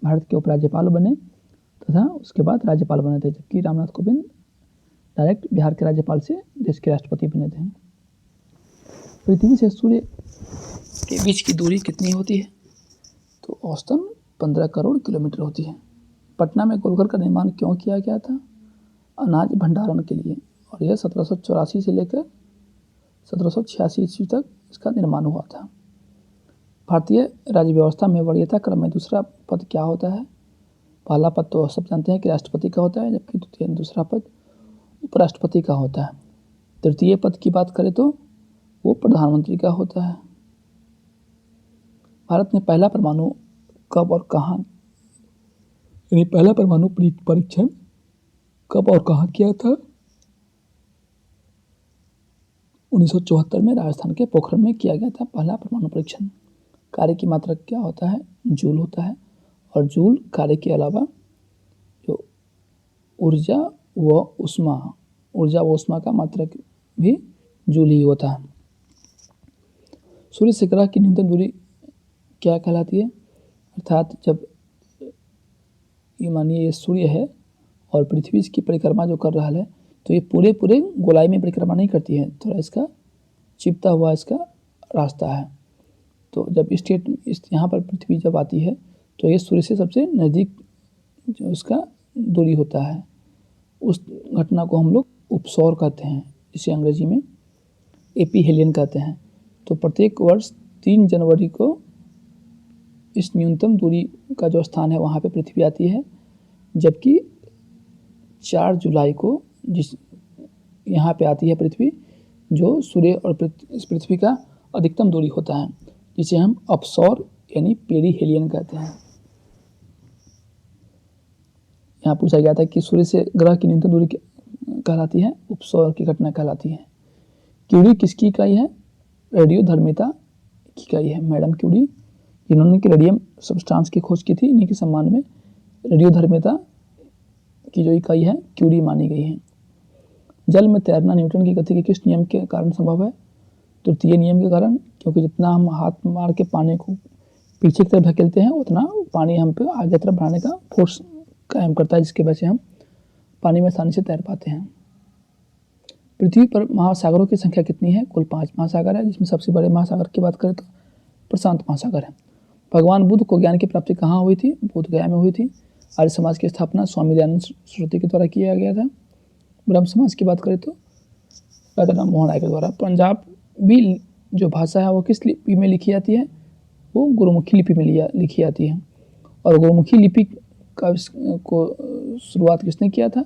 भारत के उपराज्यपाल बने तथा उसके बाद राज्यपाल बने थे, जबकि रामनाथ कोविंद डायरेक्ट बिहार के राज्यपाल से देश के राष्ट्रपति बने थे। पृथ्वी से सूर्य के बीच की दूरी कितनी होती है? तो औसतन 15 करोड़ किलोमीटर होती है। पटना में गोलघर का निर्माण क्यों किया गया था? अनाज भंडारण के लिए, और यह 1784 से लेकर 1786 ईस्वी तक इसका निर्माण हुआ था। भारतीय राज्य व्यवस्था में वरीयता क्रम में दूसरा पद क्या होता है? पहला पद तो सब जानते हैं कि राष्ट्रपति का होता है, जबकि दूसरा पद उपराष्ट्रपति का होता है। तृतीय पद की बात करें तो वो प्रधानमंत्री का होता है। भारत ने पहला परमाणु कब और कहाँ, यानी पहला परमाणु परीक्षण कब और कहाँ किया था? 1974 में राजस्थान के पोखरण में किया गया था पहला परमाणु परीक्षण। कार्य की मात्रा क्या होता है? जूल होता है, और जूल कार्य के अलावा जो ऊर्जा व ऊष्मा का मात्रक भी जूल ही होता है। सूर्य से ग्रह की न्यूनतम दूरी क्या कहलाती है? अर्थात जब ये मानिए ये सूर्य है और पृथ्वी इसकी परिक्रमा जो कर रहा है तो ये पूरे गोलाई में परिक्रमा नहीं करती है, थोड़ा इसका चिपता हुआ इसका रास्ता है। तो जब यहाँ पर पृथ्वी जब आती है तो ये सूर्य से सबसे नज़दीक जो उसका दूरी होता है, उस घटना को हम लोग उपसौर कहते हैं, इसे अंग्रेजी में एपीहेलियन कहते हैं। तो प्रत्येक वर्ष 3 जनवरी को इस न्यूनतम दूरी का जो स्थान है वहाँ पे पृथ्वी आती है, जबकि 4 जुलाई को जिस यहाँ पे आती है पृथ्वी, जो सूर्य और इस पृथ्वी का अधिकतम दूरी होता है, जिसे हम अपसौर यानी पेरीहेलियन कहते हैं। यहाँ पूछा गया था कि सूर्य से ग्रह की न्यूनतम दूरी कहलाती है, उपसौर की घटना कहलाती है। क्यूरी किसकी इकाई है? रेडियोधर्मिता की इकाई है। मैडम क्यूरी, जिन्होंने कि रेडियम सब्सटेंस की खोज की थी, इन्हीं के सम्मान में रेडियोधर्मिता की जो इकाई है क्यूरी मानी गई है। जल में तैरना न्यूटन की गति के किस नियम के कारण संभव है? तृतीय नियम के कारण, क्योंकि जितना हम हाथ मार के पानी को पीछे की तरफ धकेलते हैं उतना पानी हम पे आगे तरफ बढ़ाने का फोर्स कायम करता है, जिसकी वजह से हम पानी में आसानी से तैर पाते हैं। पृथ्वी पर महासागरों की संख्या कितनी है? कुल 5 महासागर है, जिसमें सबसे बड़े महासागर की बात करें तो प्रशांत महासागर है। भगवान बुद्ध को ज्ञान की प्राप्ति कहाँ हुई थी? बोधगया में हुई थी। आर्य समाज की स्थापना स्वामी दयानंद सरस्वती के द्वारा किया गया था। ब्रह्म समाज की बात करें तो राजा राम मोहन राय के द्वारा। पंजाबी जो भाषा है वो किस लिपि में लिखी जाती है? वो गुरुमुखी लिपि में लिखी जाती है। और गुरुमुखी लिपि का को शुरुआत किसने किया था?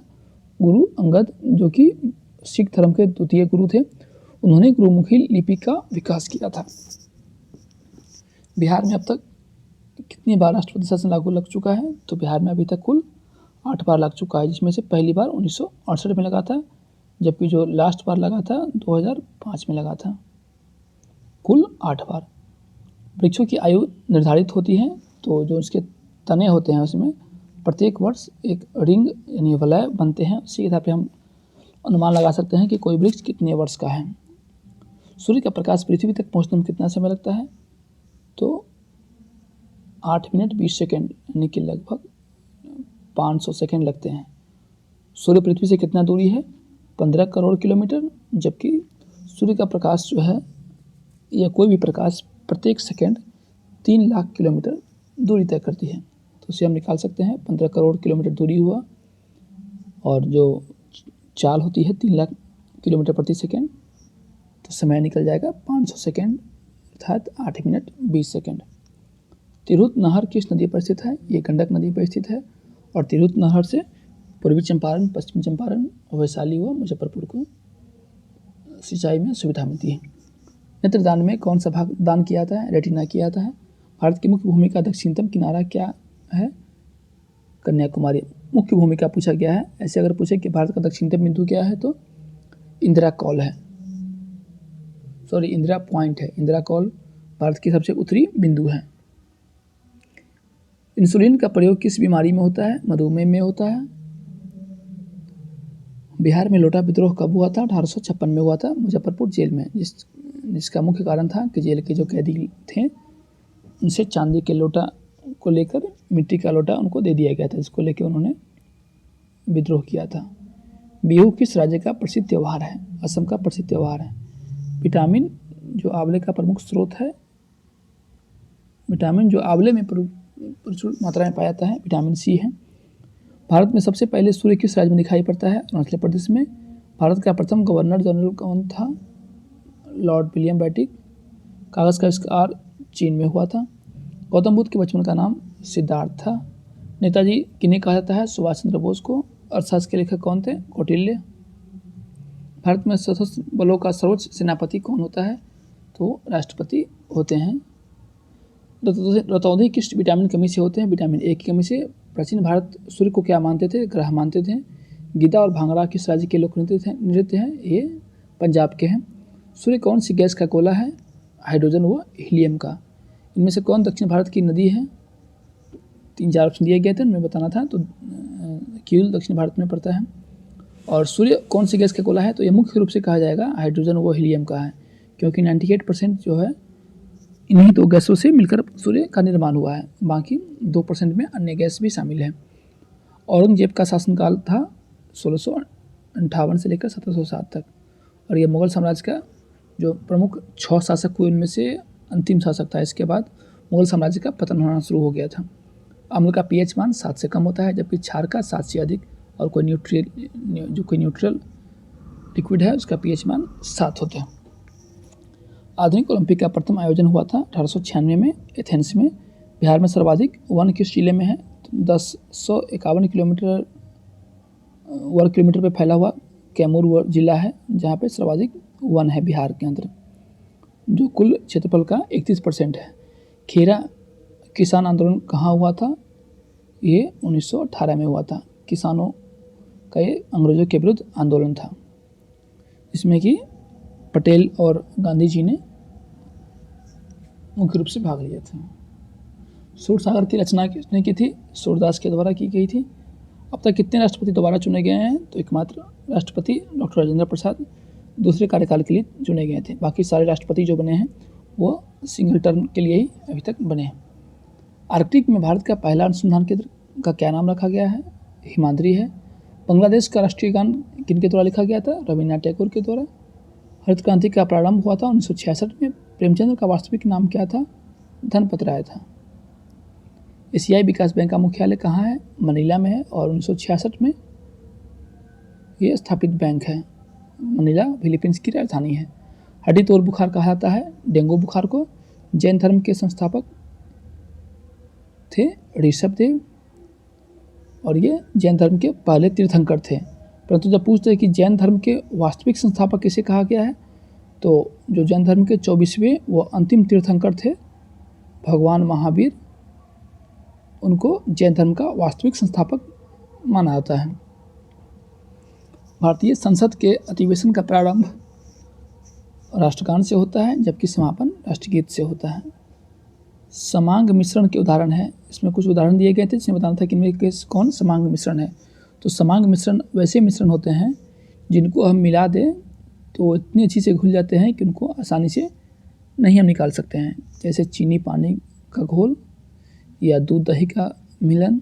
गुरु अंगद, जो कि सिख धर्म के द्वितीय गुरु थे, उन्होंने गुरुमुखी लिपि का विकास किया था। बिहार में अब तक कितनी बार राष्ट्रपति शासन लागू लग चुका है? तो बिहार में अभी तक कुल 8 बार लग चुका है, जिसमें से पहली बार 1968 में लगा था, जबकि जो लास्ट बार लगा था 2005 में लगा था। कुल 8 बार। वृक्षों की आयु निर्धारित होती है, तो जो उसके तने होते हैं उसमें प्रत्येक वर्ष एक रिंग यानी वलय बनते हैं, उसी के आधार पर हम अनुमान लगा सकते हैं कि कोई वृक्ष कितने वर्ष का है। सूर्य का प्रकाश पृथ्वी तक पहुँचने में कितना समय लगता है? तो 8 मिनट 20 सेकेंड, यानी कि लगभग 500 सेकेंड लगते हैं। सूर्य पृथ्वी से कितना दूरी है? 15 करोड़ किलोमीटर, जबकि सूर्य का प्रकाश जो है या कोई भी प्रकाश प्रत्येक सेकेंड 3 लाख किलोमीटर दूरी तय करती है। तो उसे हम निकाल सकते हैं, 15 करोड़ किलोमीटर दूरी हुआ और जो चाल होती है 3 लाख किलोमीटर प्रति सेकेंड, तो समय निकल जाएगा 500 सेकेंड अर्थात 8 मिनट 20 सेकेंड। तिरहुत नहर किस नदी पर स्थित है? ये गंडक नदी पर स्थित है और तिरहुत नहर से पूर्वी चंपारण, पश्चिमी चंपारण, वैशाली व मुजफ्फरपुर को सिंचाई में सुविधा मिलती है। नेत्रदान में कौन सा भाग दान किया जाता है? रेटिना किया जाता है। भारत की मुख्य भूमि का दक्षिणतम किनारा क्या है? कन्याकुमारी। मुख्य भूमिका पूछा गया है। ऐसे अगर पूछे कि भारत का दक्षिणतम बिंदु क्या है तो इंदिरा कॉल है, सॉरी इंदिरा पॉइंट है। इंदिरा कॉल भारत की सबसे उत्तरी बिंदु है। इंसुलिन का प्रयोग किस बीमारी में होता है? मधुमेह में होता है। बिहार में लोटा विद्रोह कब हुआ था? 1856 में हुआ था, मुजफ्फरपुर जेल में, जिसका मुख्य कारण था कि जेल के जो कैदी थे उनसे चांदी के लोटा को लेकर मिट्टी का लोटा उनको दे दिया गया था, जिसको लेकर उन्होंने विद्रोह किया था। बिहू किस राज्य का प्रसिद्ध त्यौहार है? असम का प्रसिद्ध त्यौहार है। विटामिन जो आंवले का प्रमुख स्रोत है, विटामिन जो आंवले में प्रचुर मात्रा में पाया जाता है, विटामिन सी है। भारत में सबसे पहले सूर्य किस राज्य में दिखाई पड़ता है? अरुणाचल प्रदेश में। भारत का प्रथम गवर्नर जनरल कौन था? Lord William Bentinck. कागज़ का आविष्कार चीन में हुआ था। गौतम बुद्ध के बचपन का नाम सिद्धार्थ था। नेताजी किन्हें कहा जाता है? सुभाष चंद्र बोस को। अर्थशास्त्र के लेखक कौन थे? कौटिल्य। भारत में सशस्त्र बलों का सर्वोच्च सेनापति कौन होता है? तो राष्ट्रपति होते हैं। रतौंधी किस विटामिन कमी से होते हैं? विटामिन ए की कमी से। प्राचीन भारत सूर्य को क्या मानते थे? ग्रह मानते थे। गिद्दा और भांगड़ा किस राज्य के लोक नृत्य हैं? ये पंजाब के हैं। सूर्य कौन सी गैस का गोला है? हाइड्रोजन व हीलियम का। इनमें से कौन दक्षिण भारत की नदी है? 3-4 ऑप्शन दिए गए थे, उनमें बताना था। तो क्यूल दक्षिण भारत में पड़ता है। और सूर्य कौन सी गैस का गोला है? तो ये मुख्य रूप से कहा जाएगा हाइड्रोजन व हीलियम का है, क्योंकि 98% जो है इन्हीं 2 गैसों से मिलकर सूर्य का निर्माण हुआ है। बाकी 2% में अन्य गैस भी शामिल है। औरंगजेब का शासनकाल था 1658 से लेकर 1707 तक, और ये मुगल साम्राज्य का जो प्रमुख 6 शासक हुए उनमें से अंतिम शासक था। इसके बाद मुगल साम्राज्य का पतन होना शुरू हो गया था। अम्ल का पीएच मान 7 से कम होता है, जबकि क्षार का 7 से अधिक, और कोई न्यूट्रल लिक्विड है उसका पीएच मान 7 होता है। आधुनिक ओलंपिक का प्रथम आयोजन हुआ था 1896 में एथेंस में। बिहार में सर्वाधिक वन किस जिले में है? 1051 वर्ग किलोमीटर पर फैला हुआ कैमूर जिला है, जहाँ पे सर्वाधिक वन है बिहार के अंदर, जो कुल क्षेत्रफल का 31% है। खेरा किसान आंदोलन कहाँ हुआ था? ये 1918 में हुआ था। किसानों का ये अंग्रेजों के विरुद्ध आंदोलन था, इसमें कि पटेल और गांधी जी ने मुख्य रूप से भाग लिया था। सूरसागर की रचना किसने की थी? सूरदास के द्वारा की गई थी। अब तक कितने राष्ट्रपति दोबारा चुने गए हैं? तो एकमात्र राष्ट्रपति डॉक्टर राजेंद्र प्रसाद दूसरे कार्यकाल के लिए चुने गए थे। बाकी सारे राष्ट्रपति जो बने हैं वो सिंगल टर्म के लिए ही अभी तक बने हैं। आर्कटिक में भारत का पहला अनुसंधान केंद्र का क्या नाम रखा गया है? हिमाद्री है। बांग्लादेश का राष्ट्रीय गान किनके द्वारा लिखा गया था? रविन्द्रनाथ टैगोर के द्वारा। हरित क्रांति का प्रारंभ हुआ था 1966 में। प्रेमचंद का वास्तविक नाम क्या था? धनपत राय था। एशियाई विकास बैंक का मुख्यालय कहाँ है? मनीला में है, और 1966 में ये स्थापित बैंक है। मनीला फिलीपींस की राजधानी है। हड्डी तोड़ बुखार कहा जाता है डेंगू बुखार को। जैन धर्म के संस्थापक थे ऋषभ देव, और ये जैन धर्म के पहले तीर्थंकर थे। परंतु जब पूछते हैं कि जैन धर्म के वास्तविक संस्थापक किसे कहा गया है, तो जो जैन धर्म के 24वें वो अंतिम तीर्थंकर थे भगवान महावीर, उनको जैन धर्म का वास्तविक संस्थापक माना जाता है। भारतीय संसद के अधिवेशन का प्रारंभ राष्ट्रगान से होता है, जबकि समापन राष्ट्रगीत से होता है। समांग मिश्रण के उदाहरण है, इसमें कुछ उदाहरण दिए गए थे जिसमें बताना था कि इनमें कौन समांग मिश्रण है। तो समांग मिश्रण वैसे मिश्रण होते हैं जिनको हम मिला दें तो इतनी अच्छी से घुल जाते हैं कि उनको आसानी से नहीं हम निकाल सकते हैं, जैसे चीनी पानी का घोल या दूध दही का मिलन।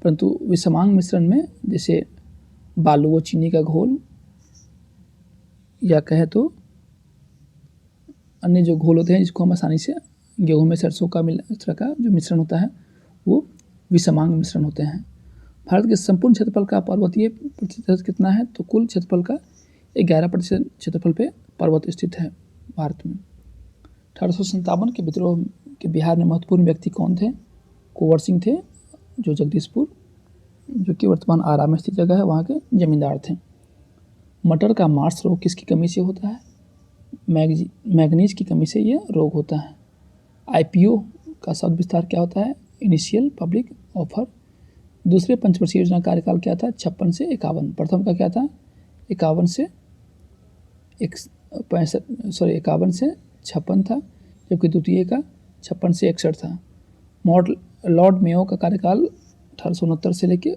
परंतु विषमांग मिश्रण में जैसे बालू व चीनी का घोल या कहे तो अन्य जो घोल होते हैं जिसको हम आसानी से गेहूं में सरसों का इस तरह का जो मिश्रण होता है वो विषमांग मिश्रण होते हैं। भारत के संपूर्ण क्षेत्रफल का पर्वतीय प्रतिशत कितना है, तो कुल क्षेत्रफल का 11% क्षेत्रफल पे पर्वत स्थित है भारत में। 1857 के विद्रोह के बिहार में महत्वपूर्ण व्यक्ति कौन थे? कुंवर सिंह थे, जो जगदीशपुर जो कि वर्तमान आरा में स्थित जगह है वहाँ के जमींदार थे। मटर का मार्स रोग किसकी कमी से होता है? मैग्नीज की कमी से यह रोग होता है। IPO का शब्द विस्तार क्या होता है? Initial public offer. दूसरे पंचवर्षीय योजना कार्यकाल क्या था? 56 से 51। प्रथम का क्या था? 51 से 56 था, जबकि द्वितीय का 56 से 61 था। लॉर्ड मेयो का कार्यकाल 1869 से लेकर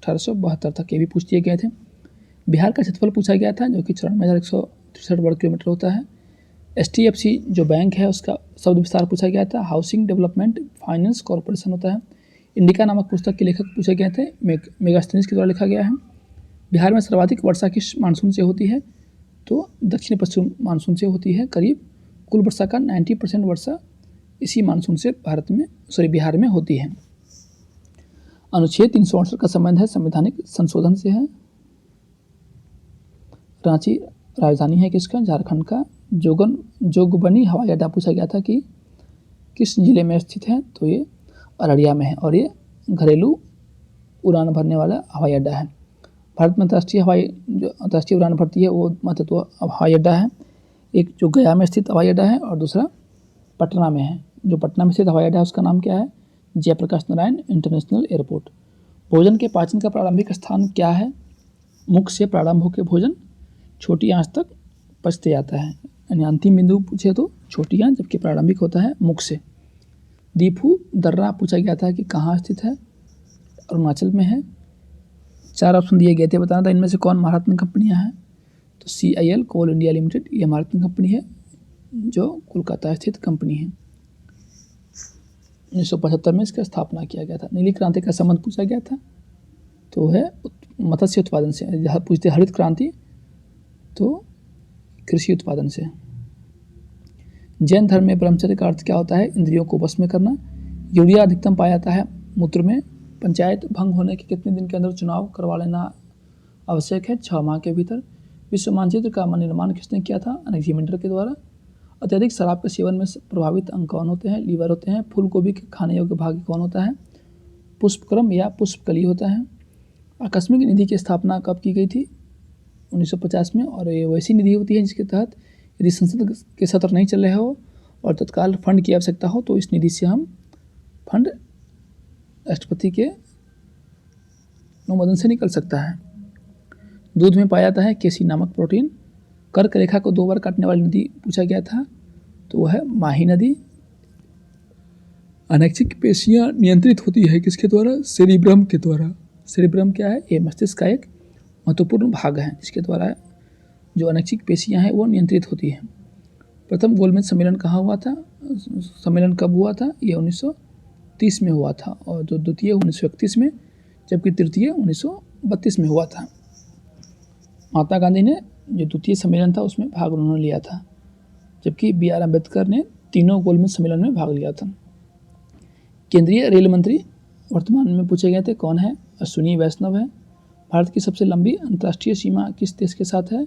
1872 तक, ये भी पूछ दिए गए थे। बिहार का क्षेत्रफल पूछा गया था, जो कि 94,163 वर्ग किलोमीटर होता है। HDFC जो बैंक है उसका शब्द विस्तार पूछा गया था, हाउसिंग डेवलपमेंट फाइनेंस कॉरपोरेशन होता है। इंडिका नामक पुस्तक के लेखक पूछे गए थे, मेगास्थनीज के द्वारा लिखा गया है। बिहार में सर्वाधिक वर्षा किस मानसून से होती है? तो दक्षिण पश्चिम मानसून से होती है। करीब कुल वर्षा का 90% वर्षा इसी मानसून से बिहार में होती है। अनुच्छेद 368 का संबंध है संवैधानिक संशोधन से है। रांची राजधानी है किसका? झारखंड का। जोगबनी हवाई अड्डा पूछा गया था कि किस जिले में स्थित है? तो ये अररिया में है और ये घरेलू उड़ान भरने वाला हवाई अड्डा है। भारत में अंतर्राष्ट्रीय उड़ान भरती है वो महत्व हवाई अड्डा है। एक जो गया में स्थित हवाई अड्डा है और दूसरा पटना में है। जो पटना में स्थित हवाई अड्डा है उसका नाम क्या है? Jayaprakash Narayan international airport. भोजन के पाचन का प्रारंभिक स्थान क्या है? मुख से प्रारंभ होकर भोजन छोटी आंच तक पचते जाता है, यानी अंतिम बिंदु पूछे तो छोटी आंच, जबकि प्रारंभिक होता है मुख से। दीफू दर्रा पूछा गया था कि कहाँ स्थित है? अरुणाचल में है। 4 ऑप्शन दिए गए थे, बताना था इनमें से कौन महारत्न कंपनियां हैं। तो CIL कोल इंडिया लिमिटेड ये महारत्न कंपनी है जो कोलकाता स्थित कंपनी है। 1975 में इसका स्थापना किया गया था। नीली क्रांति का संबंध पूछा गया था, तो है मत्स्य उत्पादन से। जहाँ पूछते हरित क्रांति तो कृषि उत्पादन से। जैन धर्म में ब्रह्मचर्य का अर्थ क्या होता है? इंद्रियों को वश में करना। यूरिया अधिकतम पाया जाता है मूत्र में। पंचायत भंग होने के कितने दिन के अंदर चुनाव करवा लेना आवश्यक है? 6 माह के भीतर। विश्व मानचित्र का निर्माण किसने किया था? अलेक्जेंडर के द्वारा। अत्यधिक शराब के सेवन में प्रभावित अंग कौन होते हैं? लीवर होते हैं। फूल गोभी के खाने योग्य भाग कौन होता है? पुष्पक्रम या पुष्पकली होता है। आकस्मिक निधि की स्थापना कब की गई थी? 1950 में। और ये वैसी निधि होती है जिसके तहत यदि संसद के सत्र नहीं चल रहे हो और तत्काल फंड की आवश्यकता हो तो इस निधि से हम फंड राष्ट्रपति के अनुमोदन से निकल सकता है। दूध में पाया जाता है केसी नामक प्रोटीन। कर्क रेखा को 2 बार काटने वाली नदी पूछा गया था, तो वह है माही नदी। अनैच्छिक पेशियां नियंत्रित होती है किसके द्वारा? सेरिब्रम के द्वारा। सेरिब्रम क्या है? ये मस्तिष्क का एक महत्वपूर्ण भाग है जिसके द्वारा जो अनैच्छिक पेशियां हैं वो नियंत्रित होती हैं। प्रथम गोलमेज सम्मेलन कहाँ हुआ था? सम्मेलन कब हुआ था? ये 1930 में हुआ था, और जो द्वितीय 1931 में, जबकि तृतीय 1932 में हुआ था। महात्मा गांधी ने जो द्वितीय सम्मेलन था उसमें भाग उन्होंने लिया था, जबकि BR अम्बेडकर ने तीनों गोलमेज सम्मेलन में भाग लिया था। केंद्रीय रेल मंत्री वर्तमान में पूछे गए थे, कौन है? अश्विनी वैष्णव है। भारत की सबसे लंबी अंतर्राष्ट्रीय सीमा किस देश के साथ है?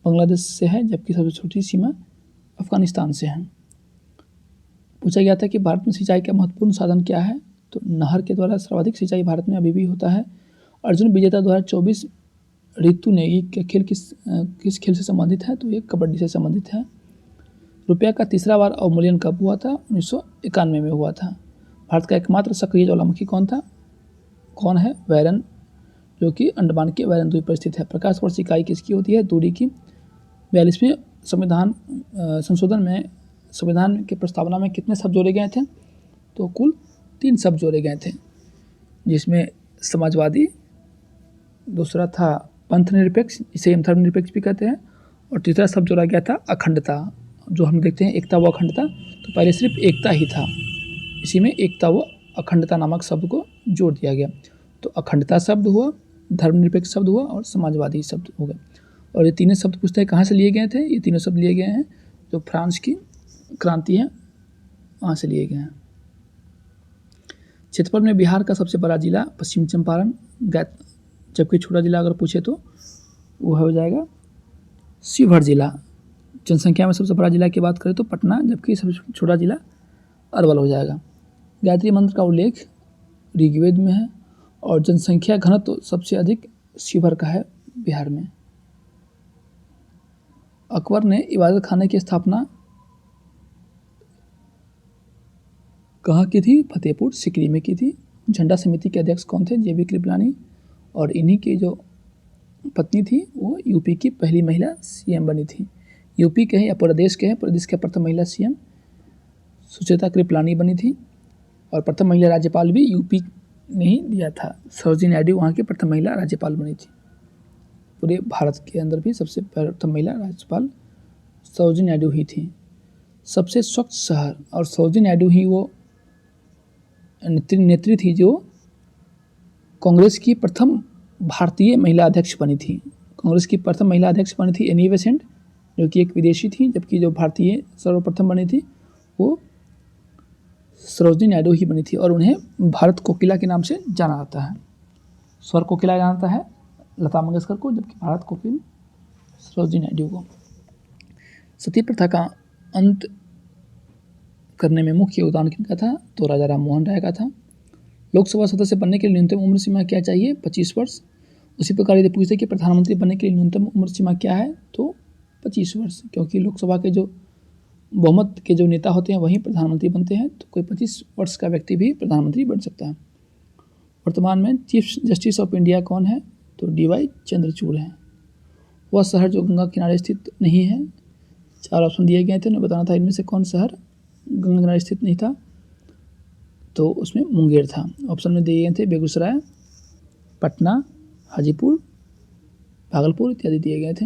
बांग्लादेश से है, जबकि सबसे छोटी सीमा अफगानिस्तान से है। पूछा गया था कि भारत में सिंचाई का महत्वपूर्ण साधन क्या है? तो नहर के द्वारा सर्वाधिक सिंचाई भारत में अभी भी होता है। अर्जुन विजेता 2024 ऋतु ने ये खेल किस खेल से संबंधित है? तो ये कबड्डी से संबंधित है। रुपया का तीसरा बार अवमूल्यन कब हुआ था? 1991 में हुआ था। भारत का एकमात्र सक्रिय ज्वालामुखी कौन था? कौन है? वैरन, जो कि अंडमान के वैरन द्वीप पर स्थित है। प्रकाश वर्ष इकाई किसकी होती है? दूरी की। 42वें संविधान संशोधन में संविधान की प्रस्तावना में कितने शब्द जोड़े गए थे? तो कुल 3 शब्द जोड़े गए थे, जिसमें समाजवादी, दूसरा था पंथ निरपेक्ष, इसे हम धर्मनिरपेक्ष भी कहते हैं, और तीसरा शब्द जोड़ा गया था अखंडता। जो हम देखते हैं एकता व अखंडता, तो पहले सिर्फ एकता ही था, इसी में एकता व अखंडता नामक शब्द को जोड़ दिया गया। तो अखंडता शब्द हुआ, धर्मनिरपेक्ष शब्द हुआ और समाजवादी शब्द हो गए। और ये तीनों शब्द पूछते हैं कहाँ से लिए गए थे। ये तीनों शब्द लिए गए हैं जो फ्रांस की क्रांति है वहाँ से लिए गए हैं। क्षेत्रफल में बिहार का सबसे बड़ा जिला पश्चिम चंपारण, जबकि छोटा जिला अगर पूछे तो वो हो जाएगा शिवहर जिला। जनसंख्या में सबसे बड़ा जिला की बात करें तो पटना, जबकि सबसे छोटा जिला अरवल हो जाएगा। गायत्री मंत्र का उल्लेख ऋग्वेद में है और जनसंख्या घनत्व तो सबसे अधिक शिवहर का है बिहार में। अकबर ने इबादत खाने की स्थापना कहाँ की थी? फतेहपुर सिकरी में की थी। झंडा समिति के अध्यक्ष कौन थे? जेबी कृपलानी। और इन्हीं की जो पत्नी थी वो यूपी की पहली महिला सीएम बनी थी। यूपी के हैं या प्रदेश के हैं, प्रदेश के प्रथम महिला सीएम सुचेता कृपलानी बनी थी। और प्रथम महिला राज्यपाल भी यूपी ने ही दिया था। सरोजिनी नायडू वहाँ की प्रथम महिला राज्यपाल बनी थी। पूरे भारत के अंदर भी सबसे प्रथम महिला राज्यपाल सरोजिनी नायडू ही थी। सबसे स्वच्छ शहर, और सरोजिनी नायडू ही वो नेत्री थी जो कांग्रेस की प्रथम भारतीय महिला अध्यक्ष बनी थी। कांग्रेस की प्रथम महिला अध्यक्ष बनी थी एनी बेसेंट, जो कि एक विदेशी थी, जबकि जो भारतीय सर्वप्रथम बनी थी वो सरोजिनी नायडू ही बनी थी। और उन्हें भारत कोकिला के नाम से जाना जाता है। स्वर कोकिला जाना जाता है लता मंगेशकर को, जबकि भारत कोकिल सरोजिनी नायडू को। सती प्रथा का अंत करने में मुख्य योगदान किनका था? तो राजा राम मोहन राय का था। लोकसभा सदस्य बनने के लिए न्यूनतम उम्र सीमा क्या चाहिए? 25 वर्ष। उसी प्रकार यदि पूछते कि प्रधानमंत्री बनने के लिए न्यूनतम उम्र सीमा क्या है? तो 25 वर्ष, क्योंकि लोकसभा के जो बहुमत के जो नेता होते हैं वही प्रधानमंत्री बनते हैं, तो कोई 25 वर्ष का व्यक्ति भी प्रधानमंत्री बन सकता है। वर्तमान में चीफ जस्टिस ऑफ इंडिया कौन है? तो DY चंद्रचूड़ हैं। वह शहर जो गंगा किनारे स्थित नहीं है। 4 ऑप्शन दिए गए थे, उन्हें बताना था इनमें से कौन शहर गंगा किनारे स्थित नहीं था, तो उसमें मुंगेर था। ऑप्शन में दिए गए थे बेगूसराय, पटना, हाजीपुर, भागलपुर इत्यादि दिए गए थे।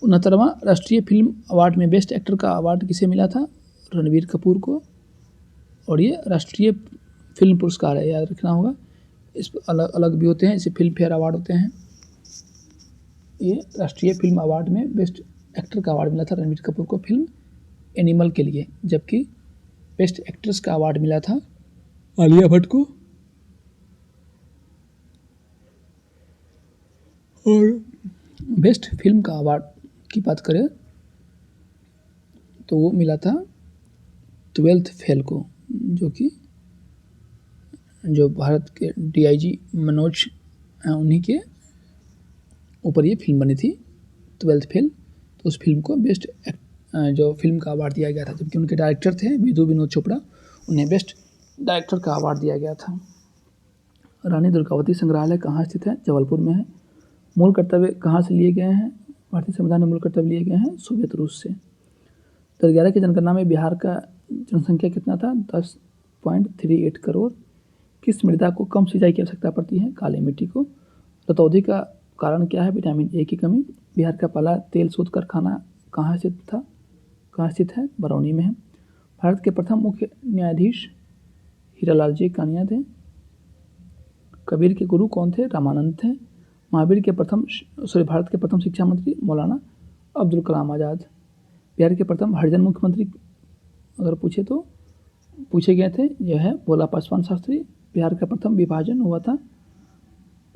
69वां राष्ट्रीय फिल्म अवार्ड में बेस्ट एक्टर का अवार्ड किसे मिला था? रणबीर कपूर को। और ये राष्ट्रीय फिल्म पुरस्कार है, याद रखना होगा। इस अलग अलग भी होते हैं, इसे फिल्म फेयर अवार्ड होते हैं। ये राष्ट्रीय फिल्म अवार्ड में बेस्ट एक्टर का अवार्ड मिला था रणबीर कपूर को फिल्म एनिमल के लिए, जबकि बेस्ट एक्ट्रेस का अवार्ड मिला था आलिया भट्ट को। और बेस्ट फिल्म का अवार्ड की बात करें तो वो मिला था 12th फेल को, जो भारत के DIG मनोज हैं उन्हीं के ऊपर ये फिल्म बनी थी 12th फेल। तो उस फिल्म को बेस्ट जो फिल्म का अवार्ड दिया गया था, जबकि उनके डायरेक्टर थे विनोद चोपड़ा, उन्हें बेस्ट डायरेक्टर का अवार्ड दिया गया था। रानी दुर्गावती संग्रहालय कहाँ स्थित है? जबलपुर में है। मूल कर्तव्य कहाँ से लिए गए हैं? भारतीय संविधान में मूल कर्तव्य लिए गए हैं सोवियत रूस से। 2011 की जनगणना में बिहार का जनसंख्या कितना था? 10.38 करोड़। किस मृदा को कम सिंचाई की आवश्यकता पड़ती है? काली मिट्टी को। रतौंधी का कारण क्या है? विटामिन ए की कमी। बिहार का पहला तेल शोध कारखाना कहाँ स्थित है? बरौनी में है। भारत के प्रथम मुख्य न्यायाधीश हीरालाल जी कानिया थे। कबीर के गुरु कौन थे? रामानंद थे। भारत के प्रथम शिक्षा मंत्री मौलाना अब्दुल कलाम आज़ाद। बिहार के प्रथम हरिजन मुख्यमंत्री अगर पूछे गए थे, यह है भोला पासवान शास्त्री। बिहार का प्रथम विभाजन हुआ था,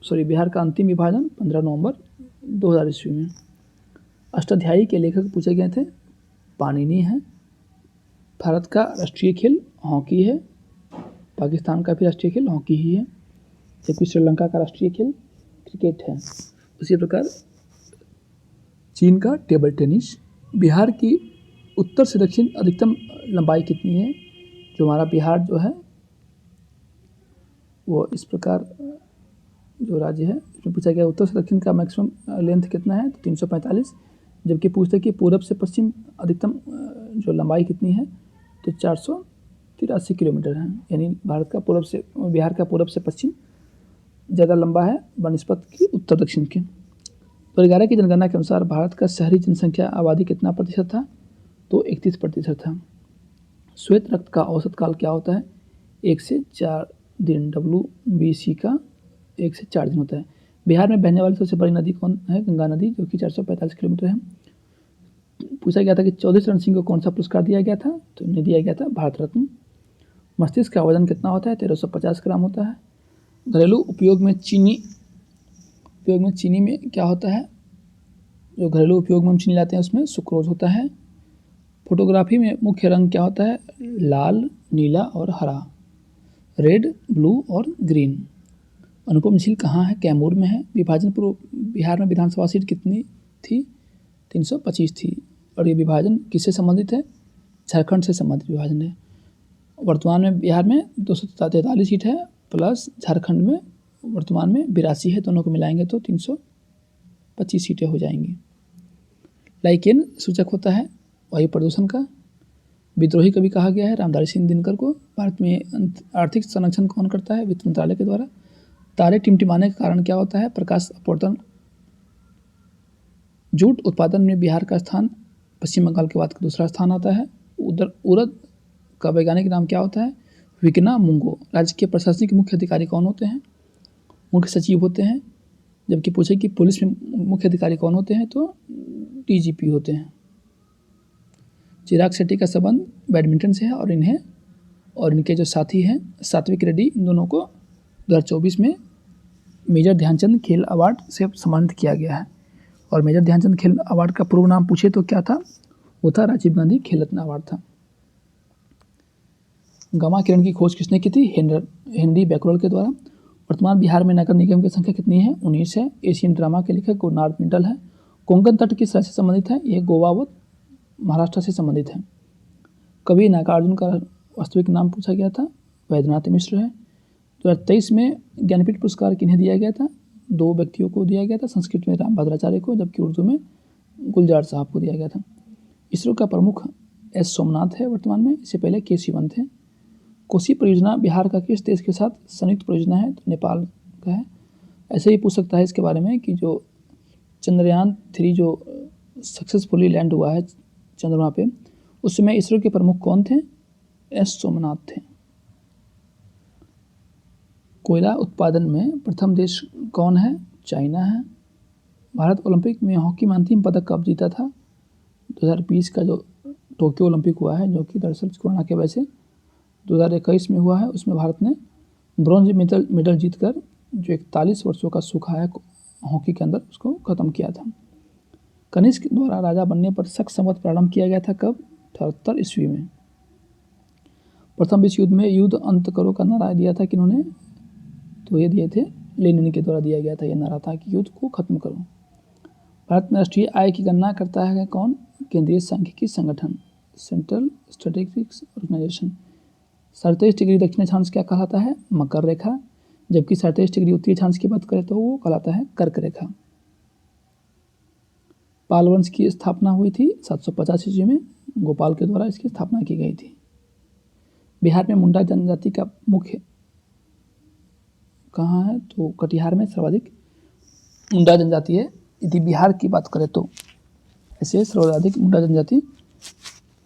बिहार का अंतिम विभाजन 15 नवंबर 2000 ईस्वी में। अष्टाध्यायी के लेखक पूछे गए थे, पाणिनि है। भारत का राष्ट्रीय खेल हॉकी है। पाकिस्तान का भी राष्ट्रीय खेल हॉकी ही है, जबकि श्रीलंका का राष्ट्रीय खेल क्रिकेट है। उसी प्रकार चीन का टेबल टेनिस। बिहार की उत्तर से दक्षिण अधिकतम लंबाई कितनी है? जो हमारा बिहार जो है वो इस प्रकार जो राज्य है इसमें पूछा गया उत्तर से दक्षिण का मैक्सिमम लेंथ कितना है? तो 345। जबकि पूछते कि पूरब से पश्चिम अधिकतम जो लंबाई कितनी है? तो 483 किलोमीटर है। यानी बिहार का पूरब से पश्चिम ज़्यादा लंबा है बनिस्पत की उत्तर दक्षिण की। 2011 की जनगणना के अनुसार भारत का शहरी जनसंख्या आबादी कितना प्रतिशत था? तो 31% था। श्वेत रक्त का औसत काल क्या होता है? 1 से 4 दिन। WBC का 1 से 4 दिन होता है। बिहार में बहने वाली सबसे बड़ी नदी कौन है? गंगा नदी, जो कि 445 किलोमीटर है। पूछा गया था कि चौधरी चरण सिंह को कौन सा पुरस्कार दिया गया था? तो इन्हें दिया गया था भारत रत्न। मस्तिष्क का वजन कितना होता है? 1350 ग्राम होता है। घरेलू उपयोग में चीनी में क्या होता है? जो घरेलू उपयोग में हम चीनी लाते हैं उसमें सुक्रोज होता है। फोटोग्राफी में मुख्य रंग क्या होता है? लाल, नीला और हरा, रेड, ब्लू और ग्रीन। अनुपम झील कहाँ है? कैमूर में है। विभाजन पूर्व बिहार में विधानसभा सीट कितनी थी? 325 थी। और ये विभाजन किससे संबंधित है? झारखंड से संबंधित विभाजन है। वर्तमान में बिहार में 243 सीट है, प्लस झारखंड में वर्तमान में 82 है। दोनों को मिलाएंगे तो 325 सीटें हो जाएंगी। लाइकेन सूचक होता है वायु प्रदूषण का। विद्रोही कभी कहा गया है रामधारी सिंह दिनकर को। भारत में आर्थिक संरक्षण कौन करता है? वित्त मंत्रालय के द्वारा। तारे टिमटिमाने का कारण क्या होता है? प्रकाश अपवर्तन। जूट उत्पादन में बिहार का स्थान पश्चिम बंगाल के बाद दूसरा स्थान आता है। उड़द का वैज्ञानिक नाम क्या होता है? विकना मुंगो। राज्य के प्रशासनिक मुख्य अधिकारी कौन होते हैं? मुख्य सचिव होते हैं। जबकि पूछे कि पुलिस में मुख्य अधिकारी कौन होते हैं? तो डीजीपी होते हैं। चिराग शेट्टी का संबंध बैडमिंटन से है और इनके जो साथी हैं सात्विक रेड्डी, इन दोनों को 2024 में मेजर ध्यानचंद खेल अवार्ड से सम्मानित किया गया है। और मेजर ध्यानचंद खेल अवार्ड का पूर्ण नाम पूछे तो क्या था? वो था राजीव गांधी खेल रत्न अवार्ड था। गामा किरण की खोज किसने की थी? हेनरी बैकरल के द्वारा। वर्तमान बिहार में नगर निगम की संख्या कितनी है? 19 है। एशियन ड्रामा के लेखक गुरनाथ मित्तल है। कोंकण तट किस राज्य से संबंधित है? ये गोवा व महाराष्ट्र से संबंधित है। कवि नागार्जुन का वास्तविक नाम पूछा गया था, वैद्यनाथ मिश्र है। 2023 में ज्ञानपीठ पुरस्कार किन्हें दिया गया था? 2 व्यक्तियों को दिया गया था। संस्कृत में राम भद्राचार्य को, जबकि उर्दू में गुलजार साहब को दिया गया था। इसरो का प्रमुख एस सोमनाथ है वर्तमान में, इससे पहले के शिवन थे। कोसी परियोजना बिहार का किस देश के साथ संयुक्त परियोजना है? तो नेपाल का है। ऐसे ही पूछ सकता है इसके बारे में कि जो चंद्रयान 3 जो सक्सेसफुली लैंड हुआ है चंद्रमा पे, उसमें इसरो के प्रमुख कौन थे? एस सोमनाथ थे। कोयला उत्पादन में प्रथम देश कौन है? चाइना है। भारत ओलंपिक में हॉकी में अंतिम पदक कब जीता था? 2020 का जो टोक्यो ओलंपिक हुआ है, जो कि दरअसल कोरोना की वजह से 2021 में हुआ है, उसमें भारत ने ब्रॉन्ज मेडल जीतकर जो 41 वर्षों का सूखा है हॉकी के अंदर, उसको ख़त्म किया था। कनिष्क द्वारा राजा बनने पर शक संवत प्रारंभ किया गया था कब? 78 ईस्वी में। प्रथम विश्व युद्ध में युद्ध अंत करो का नारा दिया था किन्होंने? तो ये दिए थे लेनिन के द्वारा दिया गया था। ये नारा था कि युद्ध को खत्म करो। भारत में राष्ट्रीय आय की गणना करता है कौन? केंद्रीय सांख्यिकी संगठन, सेंट्रल स्टैटिस्टिक्स ऑर्गेनाइजेशन। 37 डिग्री दक्षिण अक्षांश क्या कहलाता है? मकर रेखा। जबकि 37 डिग्री उत्तरी अक्षांश की बात करें तो वो कहलाता है कर्क रेखा। पाल वंश की स्थापना हुई थी 750 ईस्वी में, गोपाल के द्वारा इसकी स्थापना की गई थी। बिहार में मुंडा जनजाति का मुख्य कहाँ है? तो कटिहार में सर्वाधिक मुंडा जनजाति है। यदि बिहार की बात करें तो ऐसे सर्वाधिक मुंडा जनजाति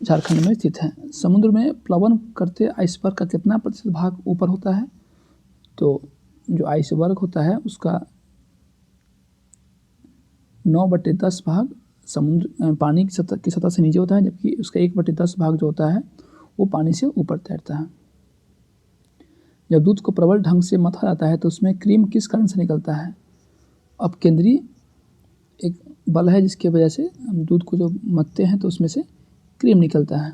झारखंड में स्थित है। समुद्र में प्लवन करते आइसबर्ग का कितना प्रतिशत भाग ऊपर होता है? तो जो आइसबर्ग होता है उसका 9/10 भाग समुद्र पानी की सतह से नीचे होता है, जबकि उसका 1/10 भाग जो होता है वो पानी से ऊपर तैरता है। जब दूध को प्रबल ढंग से मथा जाता है तो उसमें क्रीम किस कारण से निकलता है? अब केंद्रीय एक बल है जिसकी वजह से हम दूध को जो मथते हैं तो उसमें से क्रीम निकलता है।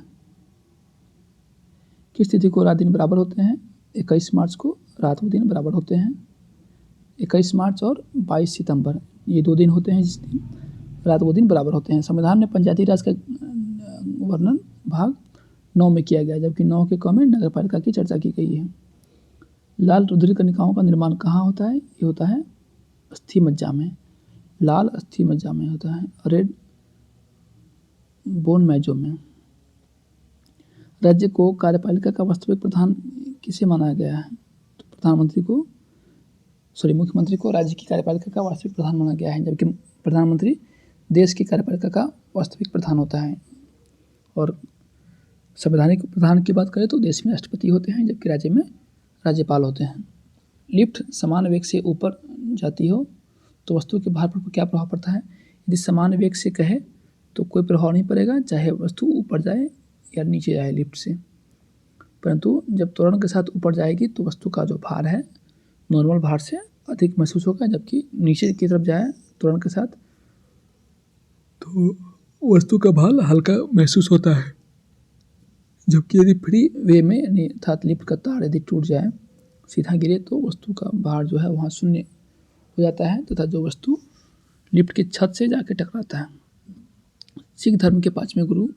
किस तिथि को रात दिन बराबर होते हैं? 21 मार्च को रात व दिन बराबर होते हैं। 21 मार्च और 22 सितंबर ये 2 दिन होते हैं जिस दिन रात व दिन बराबर होते हैं। संविधान में पंचायती राज का वर्णन भाग 9 में किया गया, जबकि 9 के क में नगर पालिका की चर्चा की गई है। लाल रुधिर कणिकाओं का निर्माण कहाँ होता है? ये होता है अस्थि मज्जा में। लाल अस्थि मज्जा में होता है, रेड बोन मैजो में। राज्य को कार्यपालिका का वास्तविक प्रधान किसे माना गया है? तो मुख्यमंत्री को राज्य की कार्यपालिका का वास्तविक प्रधान माना गया है, जबकि प्रधानमंत्री देश की कार्यपालिका का वास्तविक प्रधान होता है। और संवैधानिक प्रधान की बात करें तो देश में राष्ट्रपति होते हैं, जबकि राज्य में राज्यपाल होते हैं। लिफ्ट समान वेग से ऊपर जाती हो तो वस्तु के भार पर क्या प्रभाव पड़ता है? यदि समान वेग से कहे तो कोई प्रभाव नहीं पड़ेगा, चाहे वस्तु ऊपर जाए या नीचे जाए लिफ्ट से। परंतु जब त्वरण के साथ ऊपर जाएगी तो वस्तु का जो भार है नॉर्मल भार से अधिक महसूस होगा, जबकि नीचे की तरफ जाए त्वरण के साथ तो वस्तु का भार हल्का महसूस होता है। जबकि यदि फ्री वे में यानी अर्थात लिफ्ट का तार यदि टूट जाए, सीधा गिरे तो वस्तु का भार जो है वहाँ शून्य हो जाता है तथा जो वस्तु लिफ्ट की छत से जाके टकराता है। सिख धर्म के 5वें गुरु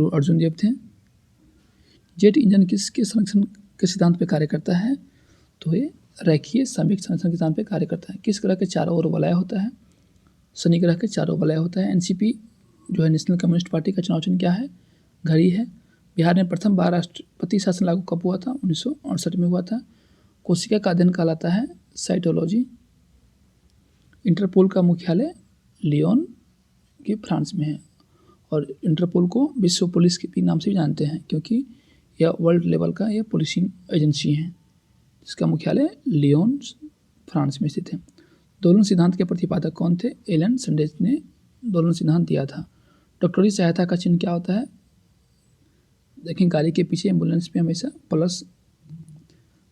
अर्जुन देव थे। जेट इंजन किसके संरक्षण के सिद्धांत पर कार्य करता है? तो ये रेखीय समवेग संरक्षण के सिद्धांत पर कार्य करता है। किस ग्रह के चारों ओर वलय होता है? शनि ग्रह के चारों वलय होता है। एनसीपी जो है नेशनल कम्युनिस्ट पार्टी का चुनाव चिन्ह क्या है? घड़ी है। बिहार में प्रथम बार राष्ट्रपति शासन लागू कब हुआ था? 1968 में हुआ था। कोशिका का अध्ययन कहलाता है साइटोलॉजी। इंटरपोल का मुख्यालय लियोन के फ्रांस में है और इंटरपोल को विश्व पुलिस के नाम से भी जानते हैं क्योंकि यह वर्ल्ड लेवल का यह पुलिसिंग एजेंसी है जिसका मुख्यालय लियोन फ्रांस में स्थित है। दोलन सिद्धांत के प्रतिपादक कौन थे? एलन सैंडविच ने दोलन सिद्धांत दिया था। डॉक्टरी सहायता का चिन्ह क्या होता है? देखें गाड़ी के पीछे एम्बुलेंस में हमेशा प्लस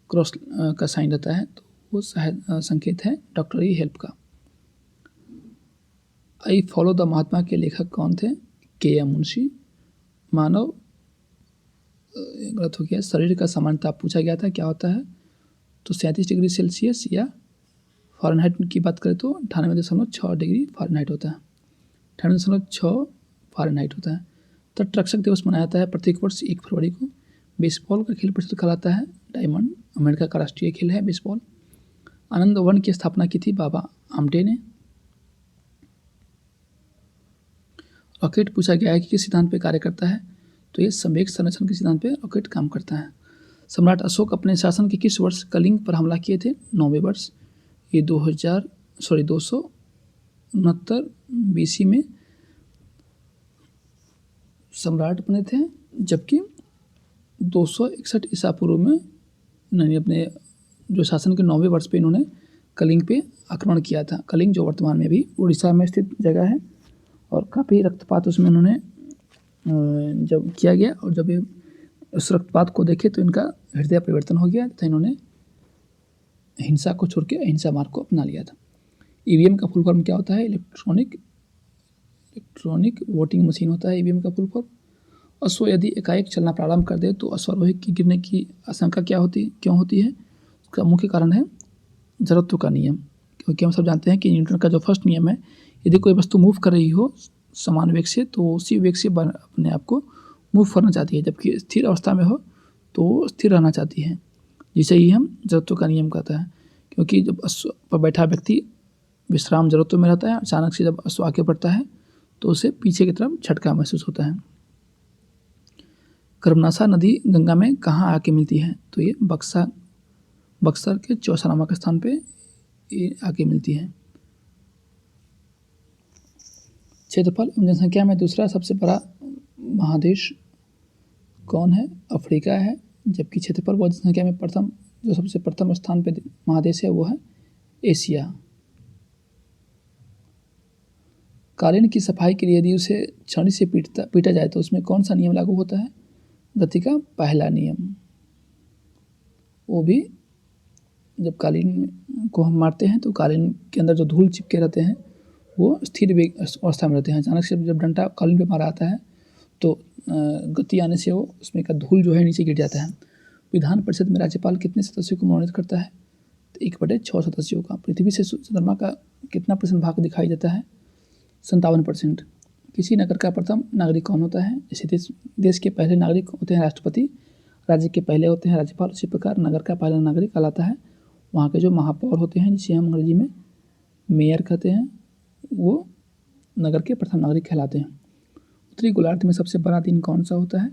क्रॉस का साइन रहता है तो वो संकेत है डॉक्टरी हेल्प का। आई फॉलो द महात्मा के लेखक कौन थे? के.एम. मुंशी। मानव गलत हो गया, शरीर का सामान्य ताप पूछा गया था क्या होता है? तो 37 डिग्री सेल्सियस या फ़ारेनहाइट की बात करें तो 98.6 डिग्री फ़ारेनहाइट होता है। 98.6 फ़ारेनहाइट होता है। तटरक्षक दिवस मनाया जाता है प्रत्येक वर्ष 1 फरवरी को। बेसबॉल का खेल प्रसिद्ध कहलाता है डायमंड। अमेरिका का राष्ट्रीय खेल है बेसबॉल। आनंद वन की स्थापना की थी बाबा आमटे ने। रॉकेट पूछा गया है कि किस सिद्धांत पर कार्य करता है? तो ये संवेग संरक्षण के सिद्धांत पर रॉकेट काम करता है। सम्राट अशोक अपने शासन के किस वर्ष कलिंग पर हमला किए थे? 9वें वर्ष। ये 269 BC में सम्राट बने थे, जबकि 261 ईसा पूर्व में इन्होंने अपने जो शासन के 9वें वर्ष पे इन्होंने कलिंग पे आक्रमण किया था। कलिंग जो वर्तमान में भी उड़ीसा में स्थित जगह है और काफ़ी रक्तपात उसमें उन्होंने जब किया गया और जब ये उस रक्तपात को देखे तो इनका हृदय परिवर्तन हो गया तथा इन्होंने हिंसा को छोड़ के अहिंसा मार्ग को अपना लिया था। ईवीएम का फुल फॉर्म क्या होता है? इलेक्ट्रॉनिक वोटिंग मशीन होता है ईवीएम का फुल फॉर्म। अश्व यदि एकाएक चलना प्रारंभ कर दे तो अश्वारोही की गिरने की आशंका क्यों होती है? उसका मुख्य कारण है जड़त्व का नियम, क्योंकि हम सब जानते हैं कि न्यूटन का जो फर्स्ट नियम है, यदि कोई वस्तु मूव कर रही हो समान वेग से तो उसी वेग से अपने आप को मूव करना चाहती है, जबकि स्थिर अवस्था में हो तो स्थिर रहना चाहती है, जिसे ही हम जड़त्व का नियम कहता है। क्योंकि जब अश्व पर बैठा व्यक्ति विश्राम जड़त्व में रहता है, अचानक से जब अश्व आगे बढ़ता है तो उसे पीछे की तरफ झटका महसूस होता है। कर्मनाशा नदी गंगा में कहाँ आके मिलती है? तो ये बक्सर के चौसा नामक स्थान पे ये आके मिलती है। क्षेत्रफल एवं जनसंख्या में दूसरा सबसे बड़ा महादेश कौन है? अफ्रीका है। जबकि क्षेत्रफल व जनसंख्या में सबसे प्रथम स्थान पे महादेश है वो है एशिया। कालीन की सफाई के लिए यदि उसे छड़ी से पीटा जाए तो उसमें कौन सा नियम लागू होता है? गति का पहला नियम। वो भी जब कालीन को हम मारते हैं तो कालीन के अंदर जो धूल चिपके रहते हैं वो स्थिर वेग अवस्था में रहते हैं। अचानक से जब डंडा कालीन पे मारा आता है तो गति आने से वो उसमें का धूल जो है नीचे गिर जाता है। विधान परिषद में राज्यपाल कितने सदस्यों को मनोनीत करता है? तो 1/6 सदस्यों का। पृथ्वी से चंद्रमा का कितना % भाग दिखाई देता है? 57%। किसी नगर का प्रथम नागरिक कौन होता है? जैसे देश के पहले नागरिक होते हैं राष्ट्रपति, राज्य के पहले होते हैं राज्यपाल, उसी प्रकार नगर का पहला नागरिक कहलाता है वहाँ के जो महापौर होते हैं, जिसे हम अंग्रेजी में मेयर कहते हैं, वो नगर के प्रथम नागरिक कहलाते हैं। उत्तरी गोलार्ध में सबसे बड़ा दिन कौन सा होता है?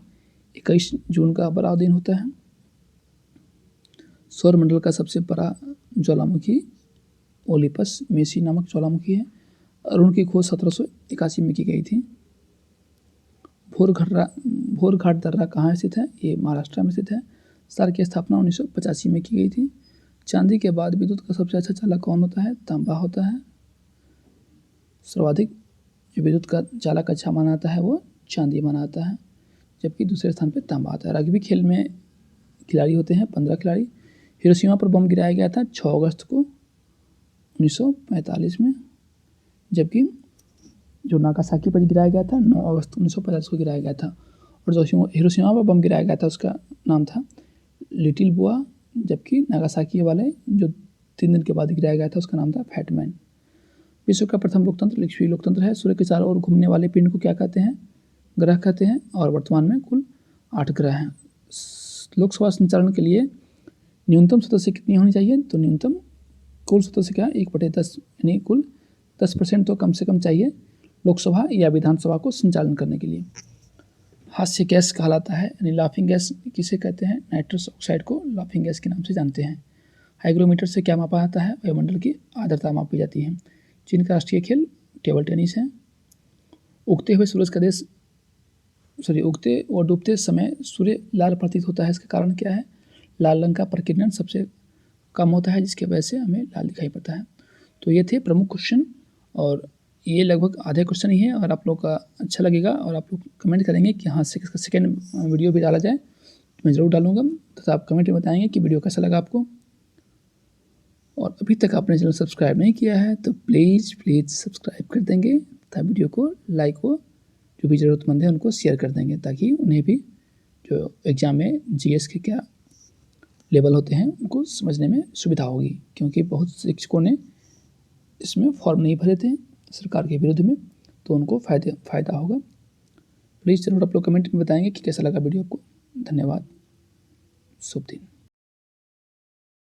21 जून का बड़ा दिन होता है। सौरमंडल का सबसे बड़ा ज्वालामुखी ओलिपस मेसी नामक ज्वालामुखी है और उनकी खोज 1781 में की गई थी। भोरघाट दर्रा कहाँ स्थित है? ये महाराष्ट्र में स्थित है। सार की स्थापना 1985 में की गई थी। चांदी के बाद विद्युत का सबसे अच्छा चालक कौन होता है? तांबा होता है। सर्वाधिक जो विद्युत का चालक अच्छा माना जाता है वो चांदी माना जाता है, जबकि दूसरे स्थान पे तांबा आता है। रग्बी खेल में खिलाड़ी होते हैं 15 खिलाड़ी। हिरोशिमा पर बम गिराया गया था 6 अगस्त को 1945 में, जबकि जो नागासाकी पर गिराया गया था 9 अगस्त 1950 को गिराया गया था। और जो हिरोशिमा पर बम गिराया गया था उसका नाम था लिटिल बुआ, जबकि नागासाकी वाले जो 3 दिन के बाद गिराया गया था उसका नाम था फैटमैन। विश्व का प्रथम लोकतंत्र लिच्छवी लोकतंत्र है। सूर्य के चारों ओर घूमने वाले पिंड को क्या कहते हैं? ग्रह कहते हैं। और वर्तमान में कुल 8 ग्रह हैं। लोकसभा संचालन के लिए न्यूनतम सदस्य कितनी होनी चाहिए? तो न्यूनतम कुल सदस्य क्या 1/10 यानी कुल 10% तो कम से कम चाहिए लोकसभा या विधानसभा को संचालन करने के लिए। हास्य गैस कहलाता है यानी लाफिंग गैस किसे कहते हैं? नाइट्रस ऑक्साइड को लाफिंग गैस के नाम से जानते हैं। हाइग्रोमीटर से क्या मापा जाता है? वायुमंडल की आर्द्रता मापी जाती है। चीन का राष्ट्रीय खेल टेबल टेनिस है। उगते और डूबते समय सूर्य लाल प्रतीत होता है, इसका कारण क्या है? लाल रंग का प्रकीर्णन सबसे कम होता है, जिसकी वजह से हमें लाल दिखाई पड़ता है। तो ये थे प्रमुख क्वेश्चन, और ये लगभग आधे क्वेश्चन ही है। और आप लोग का अच्छा लगेगा और आप लोग कमेंट करेंगे कि हाँ सेकेंड वीडियो भी डाला जाए, तो मैं ज़रूर डालूंगा। तो आप कमेंट में बताएंगे कि वीडियो कैसा लगा आपको। और अभी तक आपने चैनल सब्सक्राइब नहीं किया है तो प्लीज़ सब्सक्राइब कर देंगे तथा वीडियो को लाइक हो, जो भी ज़रूरतमंद है उनको शेयर कर देंगे, ताकि उन्हें भी जो एग्ज़ाम में जीएस के क्या लेवल होते हैं उनको समझने में सुविधा होगी। क्योंकि बहुत शिक्षकों ने इसमें फॉर्म नहीं भरे थे सरकार के विरुद्ध में, तो उनको फ़ायदा होगा। प्लीज़ ज़रूर आप लोग कमेंट में बताएंगे कि कैसा लगा वीडियो आपको। धन्यवाद। शुभ दिन।